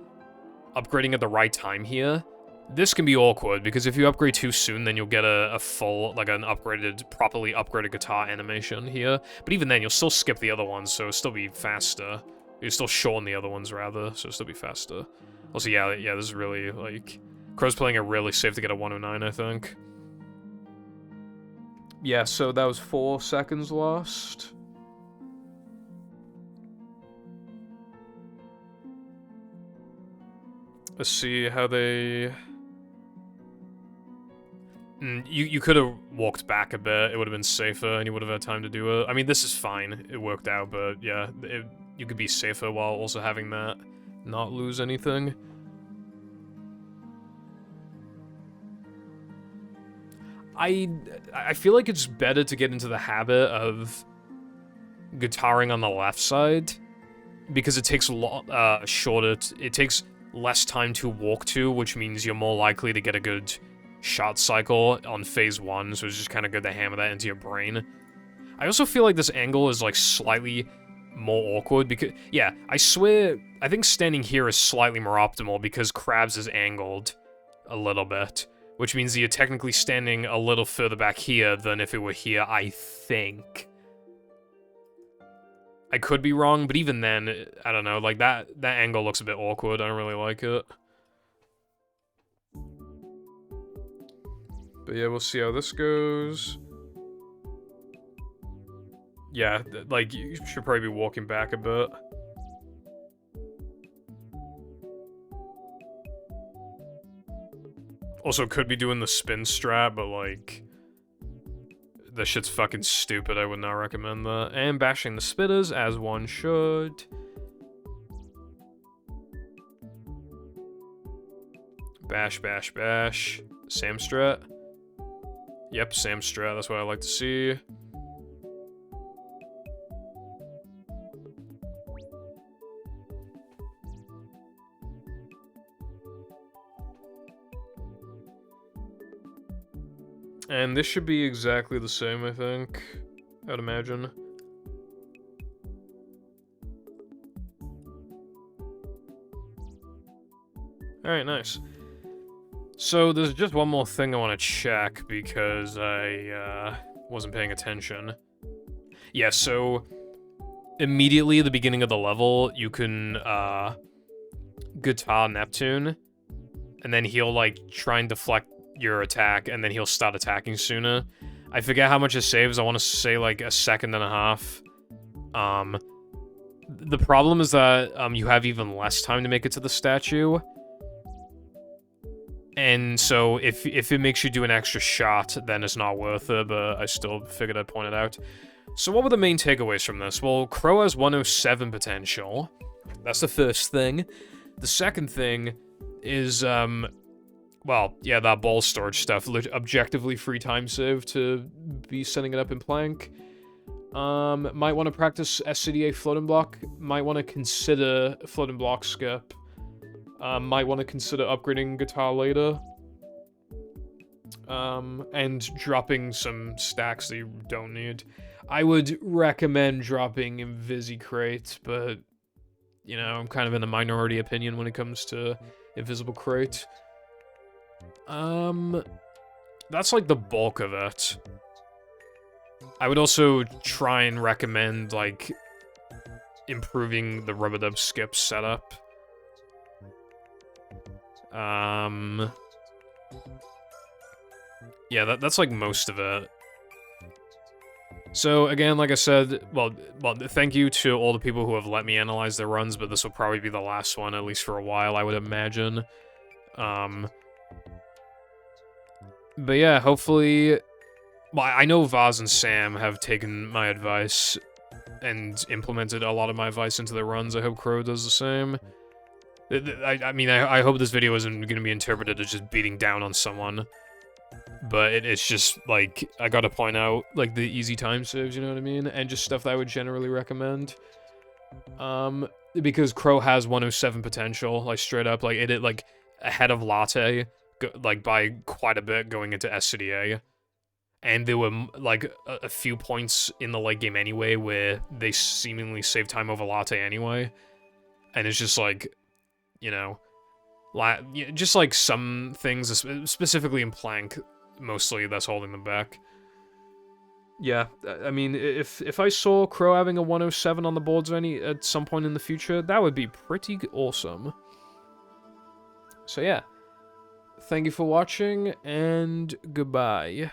upgrading at the right time here. This can be awkward, because if you upgrade too soon, then you'll get a full, like, an properly upgraded guitar animation here. But even then, you'll still skip the other ones, so it'll still be faster. You'll still shorten the other ones, rather, so it'll still be faster. Also, yeah, this is really, like... Crow's playing it really safe to get a 109, I think. Yeah, so that was 4 seconds lost. Let's see how they... You could have walked back a bit, it would have been safer, and you would have had time to do it. I mean, this is fine, it worked out, but yeah, you could be safer while also having that not lose anything. I feel like it's better to get into the habit of guitaring on the left side, because it takes it takes less time to walk to, which means you're more likely to get a good shot cycle on phase 1, so it's just kind of good to hammer that into your brain. I also feel like this angle is, like, slightly more awkward, because, yeah, I swear, I think standing here is slightly more optimal, because Krabs is angled a little bit, which means that you're technically standing a little further back here than if it were here, I think. I could be wrong, but even then, I don't know, like, that angle looks a bit awkward, I don't really like it. But yeah, we'll see how this goes. Yeah, like, you should probably be walking back a bit. Also, could be doing the spin strat, but, like... That shit's fucking stupid, I would not recommend that. And bashing the spitters, as one should. Bash, bash, bash. Sam strat. Yep, Sam strat, that's what I like to see. And this should be exactly the same, I think. I'd imagine. Alright, nice. So, there's just one more thing I want to check, because I, wasn't paying attention. Yeah, so... Immediately at the beginning of the level, you can, guitar Neptune, and then he'll, like, try and deflect your attack, and then he'll start attacking sooner. I forget how much it saves, I want to say, like, a second and a half. The problem is that, you have even less time to make it to the statue. And so, if it makes you do an extra shot, then it's not worth it, but I still figured I'd point it out. So what were the main takeaways from this? Well, Crow has 107 potential. That's the first thing. The second thing is, well, yeah, that ball storage stuff. Objectively free time save to be setting it up in Plank. Might want to practice SCDA floating block. Might want to consider floating block skip. Might want to consider upgrading guitar later. And dropping some stacks that you don't need. I would recommend dropping Invisicrate, but, you know, I'm kind of in a minority opinion when it comes to Invisible Crate. That's like the bulk of it. I would also try and recommend, like, improving the rubber dub skip setup. Yeah, that's like most of it. So again, like I said, well, thank you to all the people who have let me analyze their runs, but this will probably be the last one, at least for a while, I would imagine. But yeah, hopefully... Well, I know Vaz and Sam have taken my advice and implemented a lot of my advice into their runs. I hope Crow does the same. I mean, I hope this video isn't going to be interpreted as just beating down on someone. But it's just, like, I gotta point out, like, the easy time saves, you know what I mean? And just stuff that I would generally recommend. Because Crow has 107 potential, like, straight up, like, it like, ahead of Latte, like, by quite a bit going into SCDA. And there were, like, a few points in the late game anyway where they seemingly saved time over Latte anyway. And it's just, like, you know, just, like, some things, specifically in Plank, mostly that's holding them back. Yeah, I mean, if I saw Crow having a 107 on the boards at some point in the future, that would be pretty awesome. So yeah, thank you for watching, and goodbye.